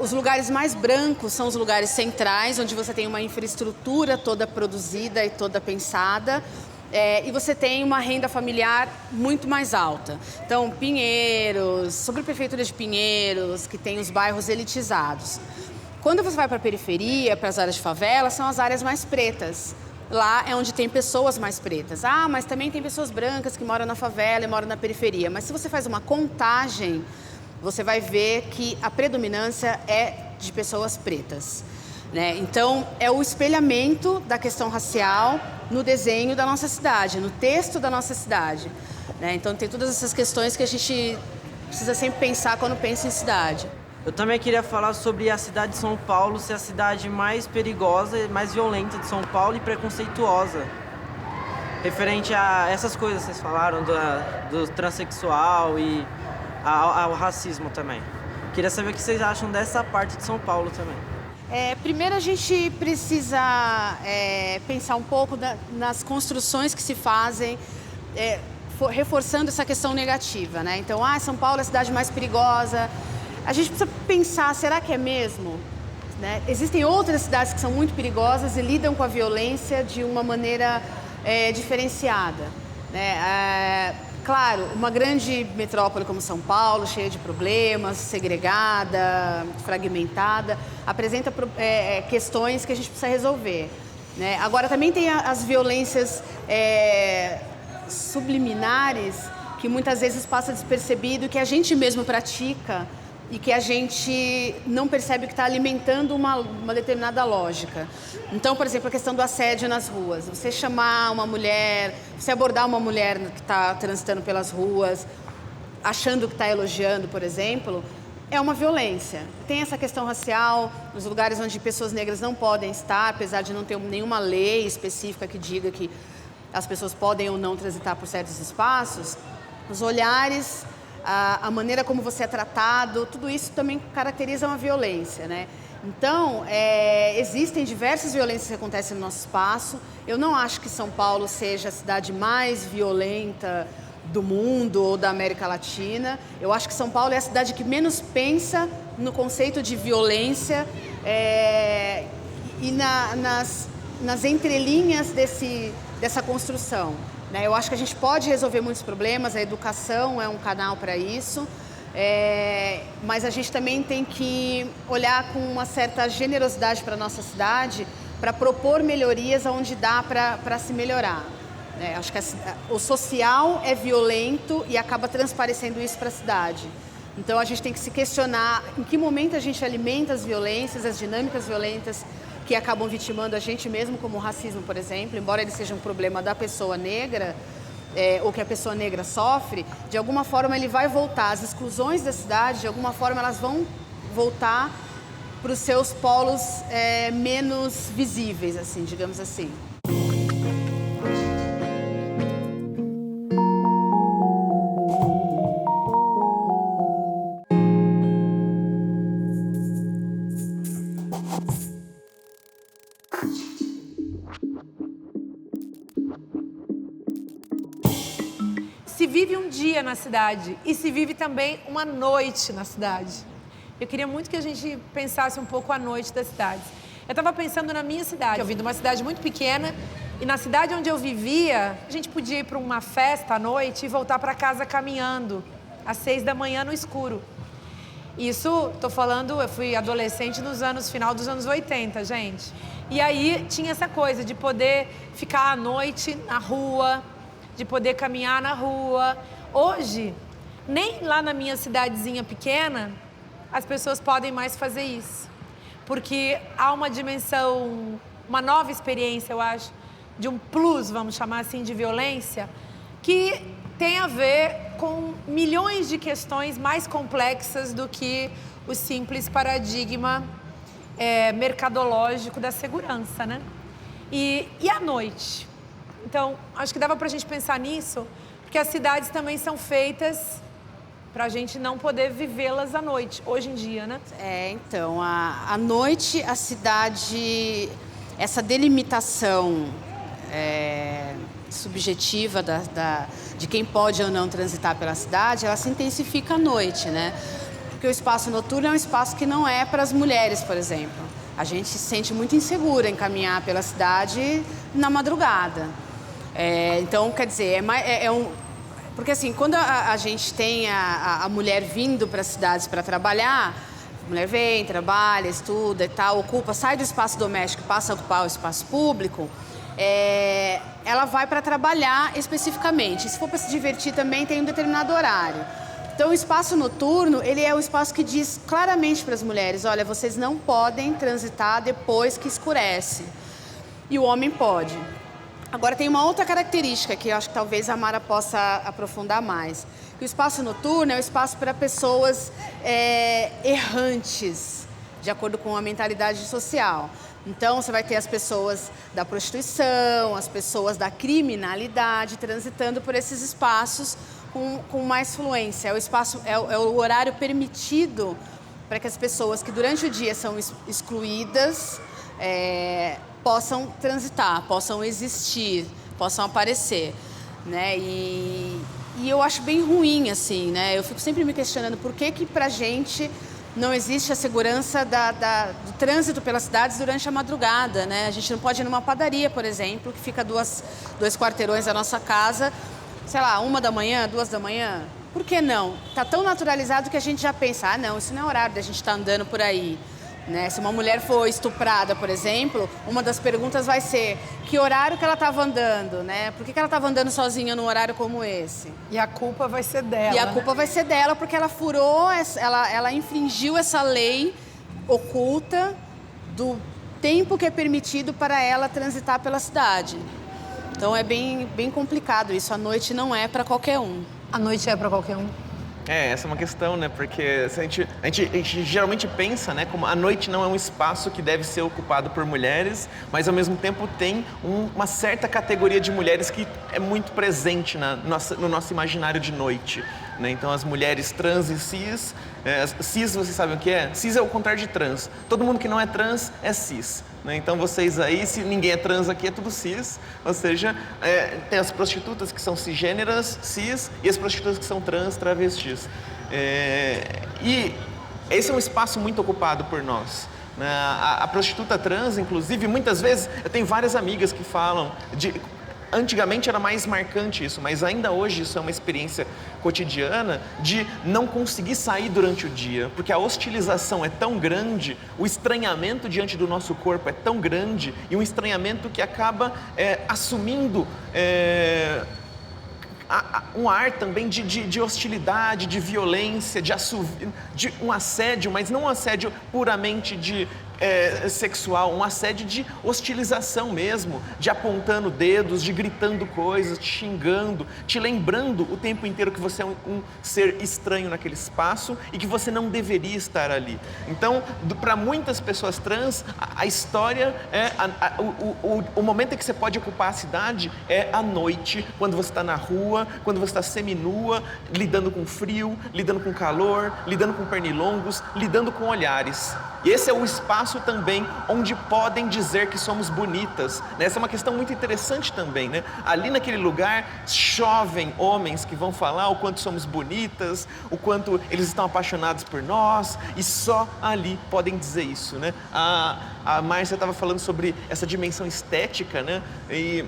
Os lugares mais brancos são os lugares centrais, onde você tem uma infraestrutura toda produzida e toda pensada, e você tem uma renda familiar muito mais alta. Então, Pinheiros, subprefeitura de Pinheiros, que tem os bairros elitizados. Quando você vai para a periferia, para as áreas de favela, são as áreas mais pretas. Lá é onde tem pessoas mais pretas. Ah, mas também tem pessoas brancas que moram na favela e moram na periferia. Mas se você faz uma contagem, você vai ver que a predominância é de pessoas pretas. Né? Então, é o espelhamento da questão racial no desenho da nossa cidade, no texto da nossa cidade. Né? Então, tem todas essas questões que a gente precisa sempre pensar quando pensa em cidade. Eu também queria falar sobre a cidade de São Paulo ser a cidade mais perigosa e mais violenta de São Paulo e preconceituosa. Referente a essas coisas que vocês falaram, do transexual e ao racismo também. Queria saber o que vocês acham dessa parte de São Paulo também. Primeiro a gente precisa pensar um pouco nas construções que se fazem, reforçando essa questão negativa, né? Então, São Paulo é a cidade mais perigosa. A gente precisa pensar, será que é mesmo? Né? Existem outras cidades que são muito perigosas e lidam com a violência de uma maneira diferenciada. Né? Claro, uma grande metrópole como São Paulo, cheia de problemas, segregada, fragmentada, apresenta questões que a gente precisa resolver. Né? Agora, também tem as violências subliminares, que muitas vezes passa despercebido, que a gente mesmo pratica e que a gente não percebe que está alimentando uma determinada lógica. Então, por exemplo, a questão do assédio nas ruas. Você chamar uma mulher, você abordar uma mulher que está transitando pelas ruas, achando que está elogiando, por exemplo, é uma violência. Tem essa questão racial, nos lugares onde pessoas negras não podem estar, apesar de não ter nenhuma lei específica que diga que as pessoas podem ou não transitar por certos espaços, os olhares, a maneira como você é tratado, tudo isso também caracteriza uma violência, né? Então, existem diversas violências que acontecem no nosso espaço. Eu não acho que São Paulo seja a cidade mais violenta do mundo ou da América Latina. Eu acho que São Paulo é a cidade que menos pensa no conceito de violência e nas entrelinhas dessa construção. Eu acho que a gente pode resolver muitos problemas, a educação é um canal para isso, mas a gente também tem que olhar com uma certa generosidade para a nossa cidade para propor melhorias onde dá para se melhorar. Acho que o social é violento e acaba transparecendo isso para a cidade. Então a gente tem que se questionar em que momento a gente alimenta as violências, as dinâmicas violentas que acabam vitimando a gente mesmo, como o racismo, por exemplo, embora ele seja um problema da pessoa negra, ou que a pessoa negra sofre, de alguma forma ele vai voltar. As exclusões da cidade, de alguma forma, elas vão voltar para os seus polos menos visíveis, assim, digamos assim. Se vive um dia na cidade e se vive também uma noite na cidade. Eu queria muito que a gente pensasse um pouco a noite das cidades. Eu estava pensando na minha cidade. Eu vim de uma cidade muito pequena e na cidade onde eu vivia, a gente podia ir para uma festa à noite e voltar para casa caminhando às 6 da manhã no escuro. Isso, tô falando, eu fui adolescente final dos anos 80, gente. E aí tinha essa coisa de poder ficar à noite na rua, de poder caminhar na rua. Hoje, nem lá na minha cidadezinha pequena, as pessoas podem mais fazer isso. Porque há uma dimensão uma nova experiência, eu acho, de um plus, vamos chamar assim, de violência, que tem a ver com milhões de questões mais complexas do que o simples paradigma mercadológico da segurança, né? E à noite? Então, acho que dava pra gente pensar nisso, porque as cidades também são feitas pra gente não poder vivê-las à noite, hoje em dia, né? Então, à noite, a cidade, essa delimitação subjetiva de quem pode ou não transitar pela cidade, ela se intensifica à noite, né? Porque o espaço noturno é um espaço que não é para as mulheres, por exemplo. A gente se sente muito insegura em caminhar pela cidade na madrugada. Então, quer dizer, porque assim, quando a gente tem a mulher vindo para as cidades para trabalhar, a mulher vem, trabalha, estuda e tal, sai do espaço doméstico e passa a ocupar o espaço público, ela vai para trabalhar especificamente. Se for para se divertir também, tem um determinado horário. Então, o espaço noturno, ele é um espaço que diz claramente para as mulheres, olha, vocês não podem transitar depois que escurece. E o homem pode. Agora, tem uma outra característica que eu acho que talvez a Mara possa aprofundar mais. O espaço noturno é um espaço para pessoas errantes, de acordo com a mentalidade social. Então, você vai ter as pessoas da prostituição, as pessoas da criminalidade transitando por esses espaços com mais fluência. É o horário permitido para que as pessoas que durante o dia são excluídas possam transitar, possam existir, possam aparecer, né? E eu acho bem ruim, assim, né? Eu fico sempre me questionando por que pra gente não existe a segurança do trânsito pelas cidades durante a madrugada, né? A gente não pode ir numa padaria, por exemplo, que fica dois quarteirões da nossa casa, sei lá, 1h, 2h. Por que não? Tá tão naturalizado que a gente já pensa, não, isso não é horário da gente estar andando por aí. Né? Se uma mulher for estuprada, por exemplo, uma das perguntas vai ser que horário que ela estava andando, né? Por que ela estava andando sozinha num horário como esse? E a culpa vai ser dela. E a culpa vai ser dela porque ela furou, ela infringiu essa lei oculta do tempo que é permitido para ela transitar pela cidade. Então é bem complicado isso. A noite não é para qualquer um. A noite é para qualquer um. Essa é uma questão, né? Porque a gente geralmente pensa, né? Como a noite não é um espaço que deve ser ocupado por mulheres, mas ao mesmo tempo tem uma certa categoria de mulheres que é muito presente no nosso imaginário de noite, né? Então as mulheres trans e cis, cis vocês sabem o que é? Cis é o contrário de trans. Todo mundo que não é trans é cis. Então vocês aí, se ninguém é trans aqui, é tudo cis, ou seja, tem as prostitutas que são cisgêneras, cis, e as prostitutas que são trans, travestis. E esse é um espaço muito ocupado por nós. A prostituta trans, inclusive, muitas vezes, eu tenho várias amigas que falam antigamente era mais marcante isso, mas ainda hoje isso é uma experiência cotidiana de não conseguir sair durante o dia, porque a hostilização é tão grande, o estranhamento diante do nosso corpo é tão grande e um estranhamento que acaba assumindo um ar também de hostilidade, de violência, de um assédio, mas não um assédio puramente sexual, um assédio de hostilização mesmo, de apontando dedos, de gritando coisas, te xingando, te lembrando o tempo inteiro que você é um ser estranho naquele espaço e que você não deveria estar ali. Então, para muitas pessoas trans, a história o momento em que você pode ocupar a cidade é à noite, quando você está na rua, quando você está seminua, lidando com frio, lidando com calor, lidando com pernilongos, lidando com olhares. E esse é o espaço também onde podem dizer que somos bonitas. Essa é uma questão muito interessante também, né? Ali naquele lugar chovem homens que vão falar o quanto somos bonitas, o quanto eles estão apaixonados por nós, e só ali podem dizer isso, né? A Márcia estava falando sobre essa dimensão estética, né? E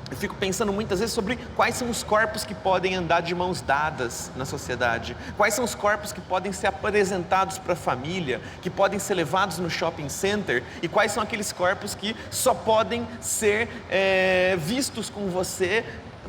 eu fico pensando muitas vezes sobre quais são os corpos que podem andar de mãos dadas na sociedade, quais são os corpos que podem ser apresentados para a família, que podem ser levados no shopping center, e quais são aqueles corpos que só podem ser vistos com você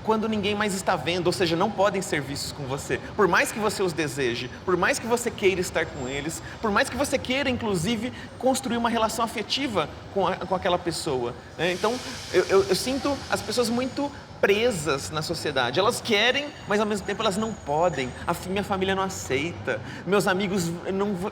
quando ninguém mais está vendo, ou seja, não podem ser vistos com você. Por mais que você os deseje, por mais que você queira estar com eles, por mais que você queira, inclusive, construir uma relação afetiva com aquela pessoa, né? Então, eu sinto as pessoas muito presas na sociedade. Elas querem, mas ao mesmo tempo elas não podem. Minha família não aceita. Meus amigos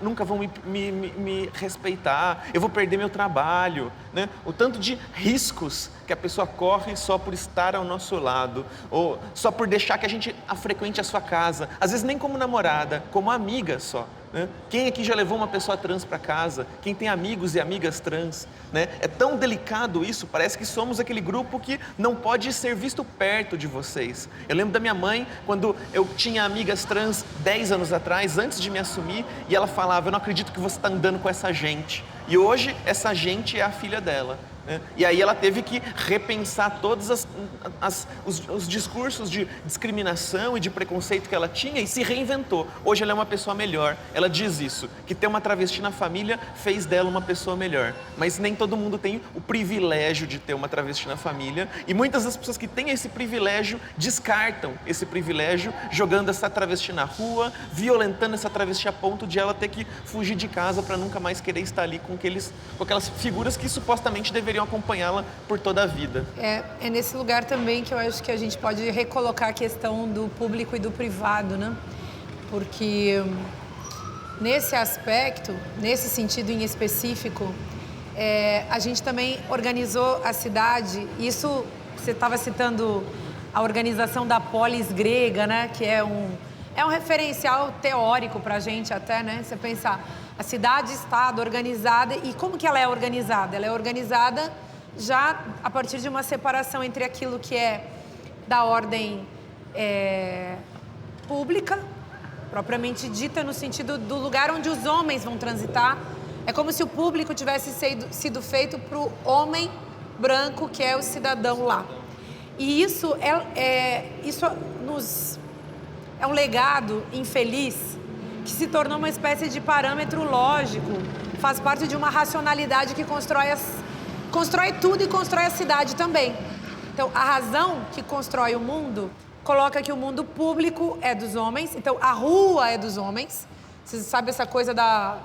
nunca vão me respeitar. Eu vou perder meu trabalho, né? O tanto de riscos que a pessoa corre só por estar ao nosso lado, ou só por deixar que a gente frequente a sua casa. Às vezes nem como namorada, como amiga só. Né? Quem aqui já levou uma pessoa trans para casa? Quem tem amigos e amigas trans? Né? É tão delicado isso, parece que somos aquele grupo que não pode ser visto perto de vocês. Eu lembro da minha mãe, quando eu tinha amigas trans 10 anos atrás, antes de me assumir, e ela falava, eu não acredito que você está andando com essa gente. E hoje, essa gente é a filha dela. E aí ela teve que repensar todos os discursos de discriminação e de preconceito que ela tinha e se reinventou. Hoje ela é uma pessoa melhor. Ela diz isso, que ter uma travesti na família fez dela uma pessoa melhor. Mas nem todo mundo tem o privilégio de ter uma travesti na família. E muitas das pessoas que têm esse privilégio descartam esse privilégio, jogando essa travesti na rua, violentando essa travesti a ponto de ela ter que fugir de casa para nunca mais querer estar ali com aquelas figuras que supostamente deveriam acompanhá-la por toda a vida. É nesse lugar também que eu acho que a gente pode recolocar a questão do público e do privado, né? Porque nesse aspecto, nesse sentido em específico, a gente também organizou a cidade. Isso, você estava citando a organização da polis grega, né? Que é um referencial teórico para a gente até, né? Você pensar, a cidade-estado organizada, e como que ela é organizada? Ela é organizada já a partir de uma separação entre aquilo que é da ordem pública, propriamente dita, no sentido do lugar onde os homens vão transitar. É como se o público tivesse sido feito para o homem branco, que é o cidadão lá. E isso é um legado infeliz que se tornou uma espécie de parâmetro lógico, faz parte de uma racionalidade que constrói tudo e constrói a cidade também. Então, a razão que constrói o mundo coloca que o mundo público é dos homens, então a rua é dos homens. Você sabe essa coisa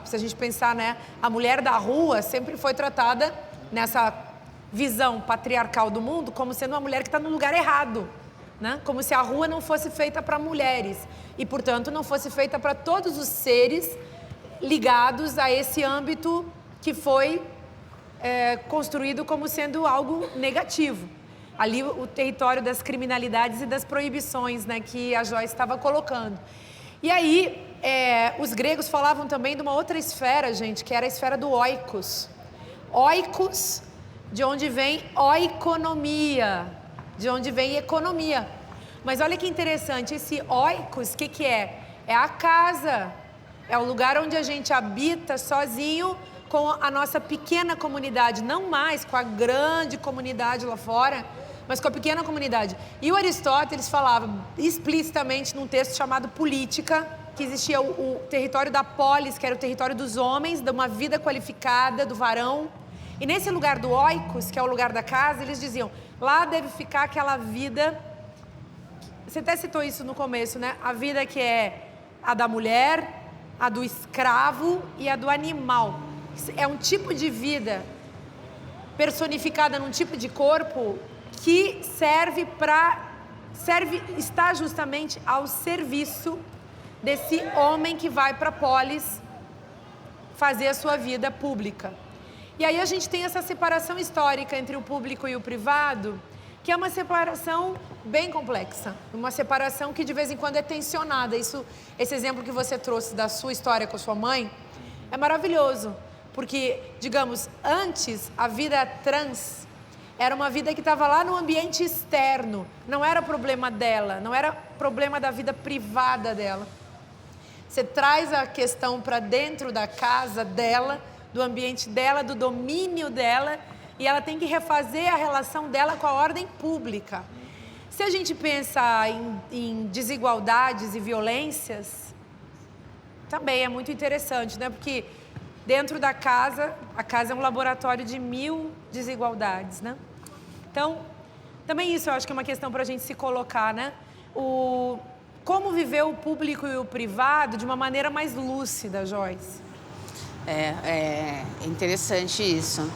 se a gente pensar, né, a mulher da rua sempre foi tratada nessa visão patriarcal do mundo como sendo uma mulher que está no lugar errado. Né? Como se a rua não fosse feita para mulheres e, portanto, não fosse feita para todos os seres ligados a esse âmbito que foi construído como sendo algo negativo. Ali o território das criminalidades e das proibições, né, que a Joyce estava colocando. E aí os gregos falavam também de uma outra esfera, gente, que era a esfera do oikos. Oikos, de onde vem oikonomia, de onde vem economia. Mas olha que interessante, esse oikos, o que é? É a casa, é o lugar onde a gente habita sozinho com a nossa pequena comunidade, não mais com a grande comunidade lá fora, mas com a pequena comunidade. E o Aristóteles falava explicitamente num texto chamado Política, que existia o território da polis, que era o território dos homens, de uma vida qualificada, do varão. E nesse lugar do oikos, que é o lugar da casa, eles diziam, lá deve ficar aquela vida, você até citou isso no começo, né? A vida que é a da mulher, a do escravo e a do animal. É um tipo de vida personificada num tipo de corpo que está justamente ao serviço desse homem que vai para a polis fazer a sua vida pública. E aí a gente tem essa separação histórica entre o público e o privado, que é uma separação bem complexa, uma separação que de vez em quando é tensionada. Esse exemplo que você trouxe da sua história com a sua mãe é maravilhoso, porque, digamos, antes a vida trans era uma vida que estava lá no ambiente externo, não era problema dela, não era problema da vida privada dela. Você traz a questão para dentro da casa dela, do ambiente dela, do domínio dela, e ela tem que refazer a relação dela com a ordem pública. Se a gente pensa em desigualdades e violências, também é muito interessante, né? Porque dentro da casa, a casa é um laboratório de 1000 desigualdades, né? Então, Também isso eu acho que é uma questão para a gente se colocar, né? Como viver o público e o privado de uma maneira mais lúcida, Joyce? É interessante isso,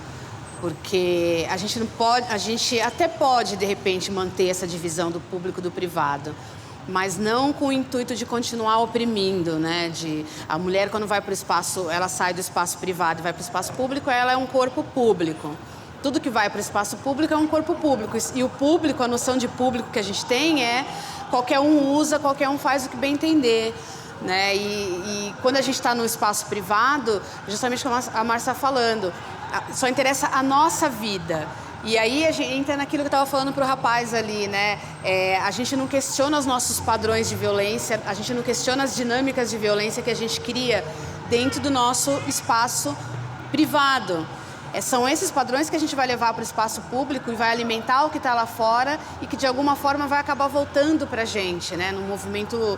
porque a gente não pode, a gente até pode de repente manter essa divisão do público e do privado, mas não com o intuito de continuar oprimindo, né? A mulher quando vai para o espaço, ela sai do espaço privado e vai para o espaço público, ela é um corpo público. Tudo que vai para o espaço público é um corpo público. E o público, a noção de público que a gente tem é qualquer um usa, qualquer um faz o que bem entender. Né? E quando a gente está no espaço privado, justamente como a Márcia está falando, só interessa a nossa vida. E aí a gente entra naquilo que eu estava falando para o rapaz ali, né? A gente não questiona os nossos padrões de violência, a gente não questiona as dinâmicas de violência que a gente cria dentro do nosso espaço privado. São esses padrões que a gente vai levar para o espaço público e vai alimentar o que está lá fora e que de alguma forma vai acabar voltando para a gente, né? Num movimento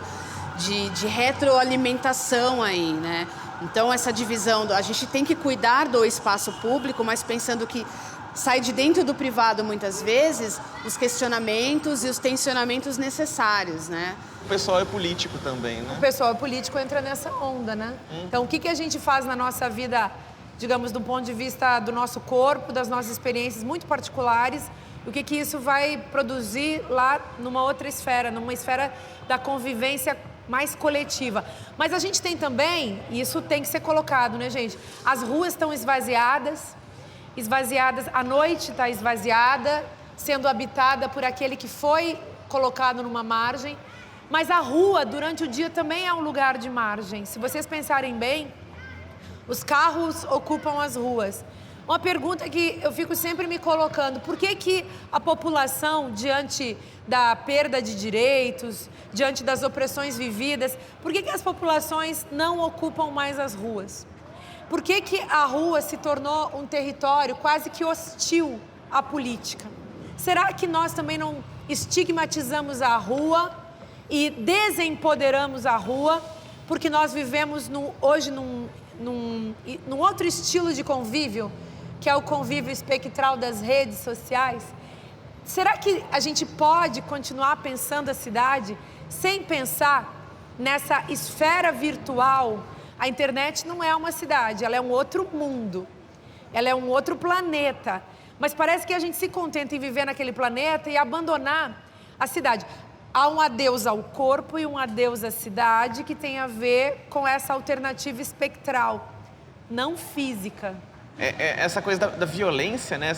de retroalimentação aí, né? Então essa divisão, a gente tem que cuidar do espaço público, mas pensando que sai de dentro do privado muitas vezes os questionamentos e os tensionamentos necessários, né? O pessoal é político também, né? O pessoal político entra nessa onda, né? Então, o que a gente faz na nossa vida, digamos, do ponto de vista do nosso corpo, das nossas experiências muito particulares, o que isso vai produzir lá numa outra esfera, numa esfera da convivência mais coletiva. Mas a gente tem também, e isso tem que ser colocado, né, gente? As ruas estão esvaziadas, a noite está esvaziada, sendo habitada por aquele que foi colocado numa margem, mas a rua, durante o dia, também é um lugar de margem. Se vocês pensarem bem, os carros ocupam as ruas. Uma pergunta que eu fico sempre me colocando, por que a população, diante da perda de direitos, diante das opressões vividas, por que as populações não ocupam mais as ruas? Por que a rua se tornou um território quase que hostil à política? Será que nós também não estigmatizamos a rua e desempoderamos a rua, porque nós vivemos hoje num outro estilo de convívio, que é o convívio espectral das redes sociais? Será que a gente pode continuar pensando a cidade sem pensar nessa esfera virtual? A internet não é uma cidade, ela é um outro mundo, ela é um outro planeta. Mas parece que a gente se contenta em viver naquele planeta e abandonar a cidade. Há um adeus ao corpo e um adeus à cidade que tem a ver com essa alternativa espectral, não física. Essa coisa da violência, né?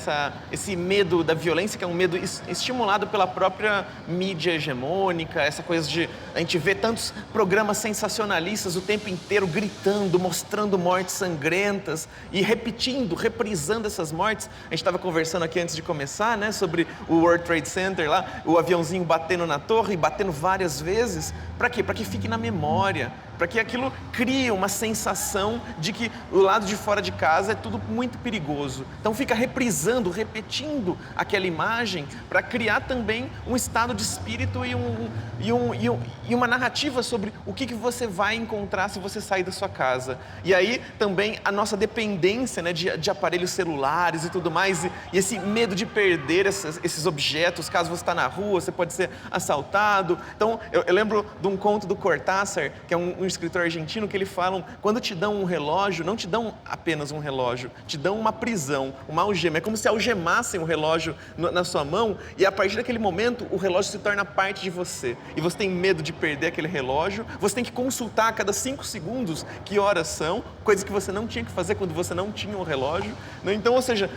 Esse medo da violência, que é um medo estimulado pela própria mídia hegemônica, essa coisa de a gente vê tantos programas sensacionalistas o tempo inteiro gritando, mostrando mortes sangrentas e reprisando essas mortes. A gente estava conversando aqui antes de começar, né? Sobre o World Trade Center lá, o aviãozinho batendo na torre, batendo várias vezes. Para quê? Para que fique na memória, para que aquilo crie uma sensação de que o lado de fora de casa é tudo muito perigoso. Então fica reprisando, repetindo aquela imagem para criar também um estado de espírito e uma narrativa sobre o que você vai encontrar se você sair da sua casa. E aí também a nossa dependência, né, de aparelhos celulares e tudo mais, e esse medo de perder esses objetos, caso você está na rua, você pode ser assaltado. Então eu lembro de um conto do Cortázar, que é um escritor argentino, que ele fala, quando te dão um relógio, não te dão apenas um relógio, te dão uma prisão, uma algema. É como se algemassem o relógio na sua mão e a partir daquele momento o relógio se torna parte de você. E você tem medo de perder aquele relógio, você tem que consultar a cada 5 segundos que horas são, coisa que você não tinha que fazer quando você não tinha um relógio. Então, ou seja,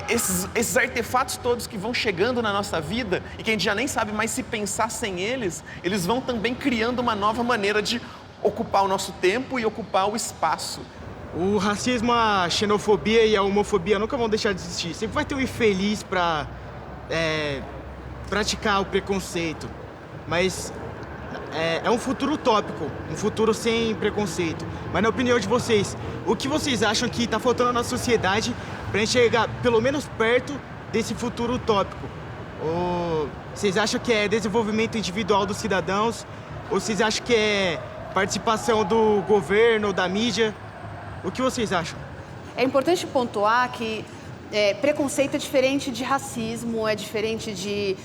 esses artefatos todos que vão chegando na nossa vida e que a gente já nem sabe mais se pensar sem eles, eles vão também criando uma nova maneira de ocupar o nosso tempo e ocupar o espaço. O racismo, a xenofobia e a homofobia nunca vão deixar de existir. Sempre vai ter um infeliz para praticar o preconceito. Mas é um futuro utópico, um futuro sem preconceito. Mas na opinião de vocês, o que vocês acham que está faltando na sociedade para a gente chegar pelo menos perto desse futuro utópico? Ou vocês acham que é desenvolvimento individual dos cidadãos? Ou vocês acham que é participação do governo, da mídia? O que vocês acham? É importante pontuar que preconceito é diferente de racismo, é diferente de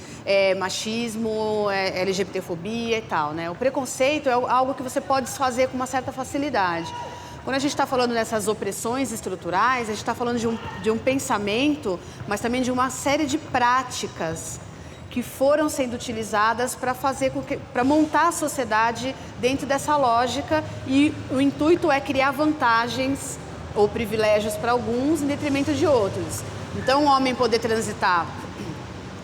machismo, LGBTfobia e tal, né? O preconceito é algo que você pode desfazer com uma certa facilidade. Quando a gente está falando dessas opressões estruturais, a gente está falando de um pensamento, mas também de uma série de práticas que foram sendo utilizadas para montar a sociedade dentro dessa lógica, e o intuito é criar vantagens ou privilégios para alguns em detrimento de outros. Então, o homem poder transitar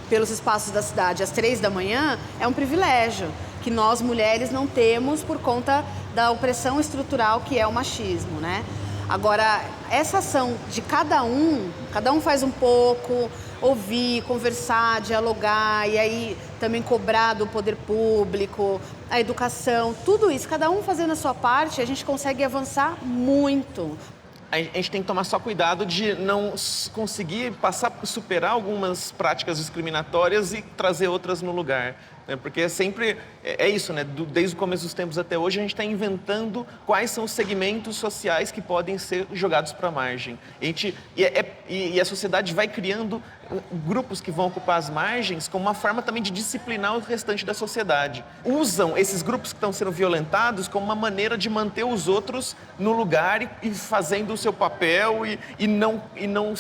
pelos espaços da cidade às 3 da manhã é um privilégio que nós, mulheres, não temos por conta da opressão estrutural que é o machismo, né? Agora, essa ação de cada um faz um pouco, ouvir, conversar, dialogar, e aí também cobrar do poder público, a educação, tudo isso, cada um fazendo a sua parte, a gente consegue avançar muito. A gente tem que tomar só cuidado de não conseguir superar algumas práticas discriminatórias e trazer outras no lugar. Né? Porque sempre é isso, né? Desde o começo dos tempos até hoje, a gente está inventando quais são os segmentos sociais que podem ser jogados para a margem. E a sociedade vai criando grupos que vão ocupar as margens como uma forma também de disciplinar o restante da sociedade. Usam esses grupos que estão sendo violentados como uma maneira de manter os outros no lugar e fazendo o seu papel e não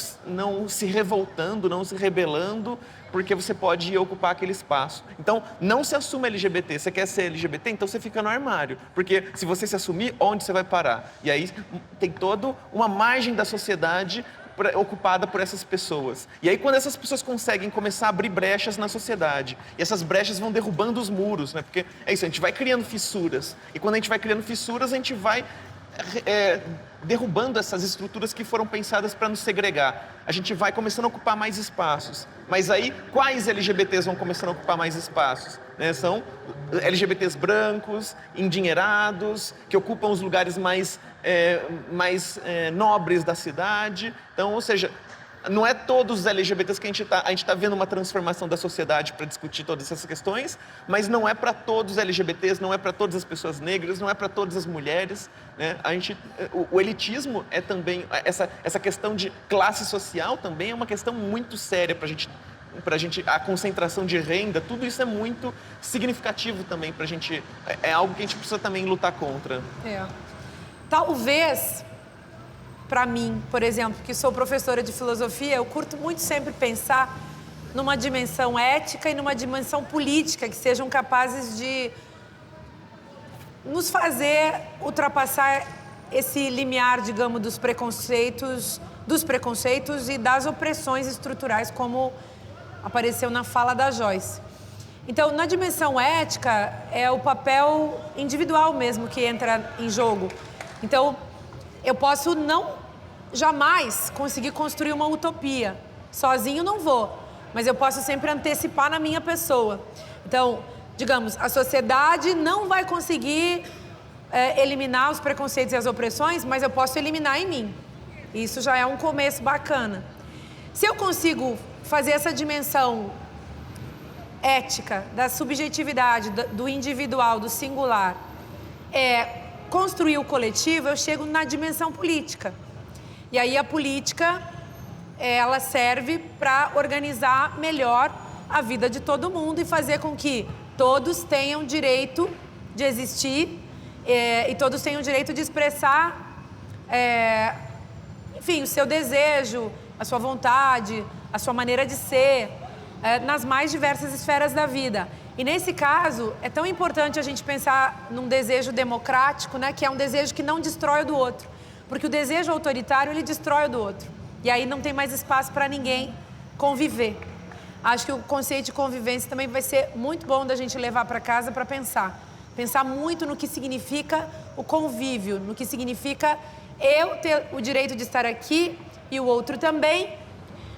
se revoltando, não se rebelando, porque você pode ir ocupar aquele espaço. Então, não se assuma LGBT. Você quer ser LGBT? Então você fica no armário. Porque se você se assumir, onde você vai parar? E aí tem toda uma margem da sociedade ocupada por essas pessoas. E aí quando essas pessoas conseguem começar a abrir brechas na sociedade, e essas brechas vão derrubando os muros, né? Porque é isso, a gente vai criando fissuras. E quando a gente vai criando fissuras, a gente vai derrubando essas estruturas que foram pensadas para nos segregar. A gente vai começando a ocupar mais espaços. Mas aí, quais LGBTs vão começando a ocupar mais espaços? Né? São LGBTs brancos, endinheirados, que ocupam os lugares mais nobres da cidade. Então, ou seja, não é todos os LGBTs que a gente está vendo uma transformação da sociedade para discutir todas essas questões, mas não é para todos os LGBTs, não é para todas as pessoas negras, não é para todas as mulheres. Né? O elitismo é também, essa questão de classe social também é uma questão muito séria para a gente, a concentração de renda, tudo isso é muito significativo também para a gente, é algo que a gente precisa também lutar contra. Talvez, para mim, por exemplo, que sou professora de filosofia, eu curto muito sempre pensar numa dimensão ética e numa dimensão política que sejam capazes de nos fazer ultrapassar esse limiar, digamos, dos preconceitos e das opressões estruturais, como apareceu na fala da Joyce. Então, na dimensão ética, é o papel individual mesmo que entra em jogo. Então, eu posso jamais conseguir construir uma utopia. Sozinho não vou, mas eu posso sempre antecipar na minha pessoa. Então, digamos, a sociedade não vai conseguir eliminar os preconceitos e as opressões, mas eu posso eliminar em mim. Isso já é um começo bacana. Se eu consigo fazer essa dimensão ética, da subjetividade, do individual, do singular, construir o coletivo, eu chego na dimensão política. E aí a política, ela serve para organizar melhor a vida de todo mundo e fazer com que todos tenham direito de existir e todos tenham direito de expressar, enfim, o seu desejo, a sua vontade, a sua maneira de ser, nas mais diversas esferas da vida. E nesse caso, é tão importante a gente pensar num desejo democrático, né, que é um desejo que não destrói o do outro. Porque o desejo autoritário, ele destrói o do outro. E aí não tem mais espaço para ninguém conviver. Acho que o conceito de convivência também vai ser muito bom da gente levar para casa para pensar. Pensar muito no que significa o convívio, no que significa eu ter o direito de estar aqui e o outro também.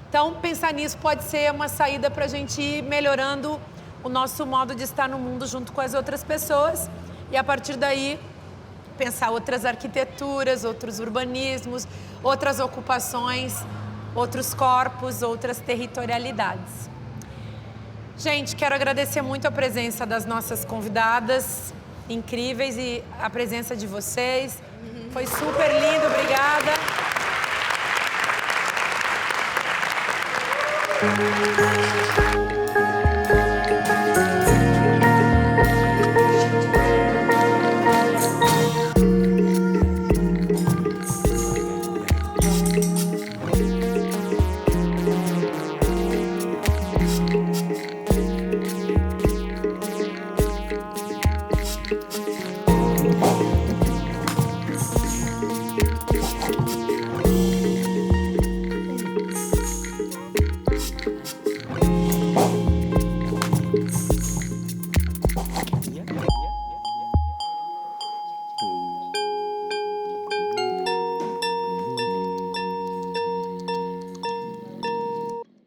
Então, pensar nisso pode ser uma saída para a gente ir melhorando o nosso modo de estar no mundo junto com as outras pessoas. E a partir daí, pensar outras arquiteturas, outros urbanismos, outras ocupações, outros corpos, outras territorialidades. Gente, quero agradecer muito a presença das nossas convidadas incríveis e a presença de vocês. Foi super lindo, obrigada. Música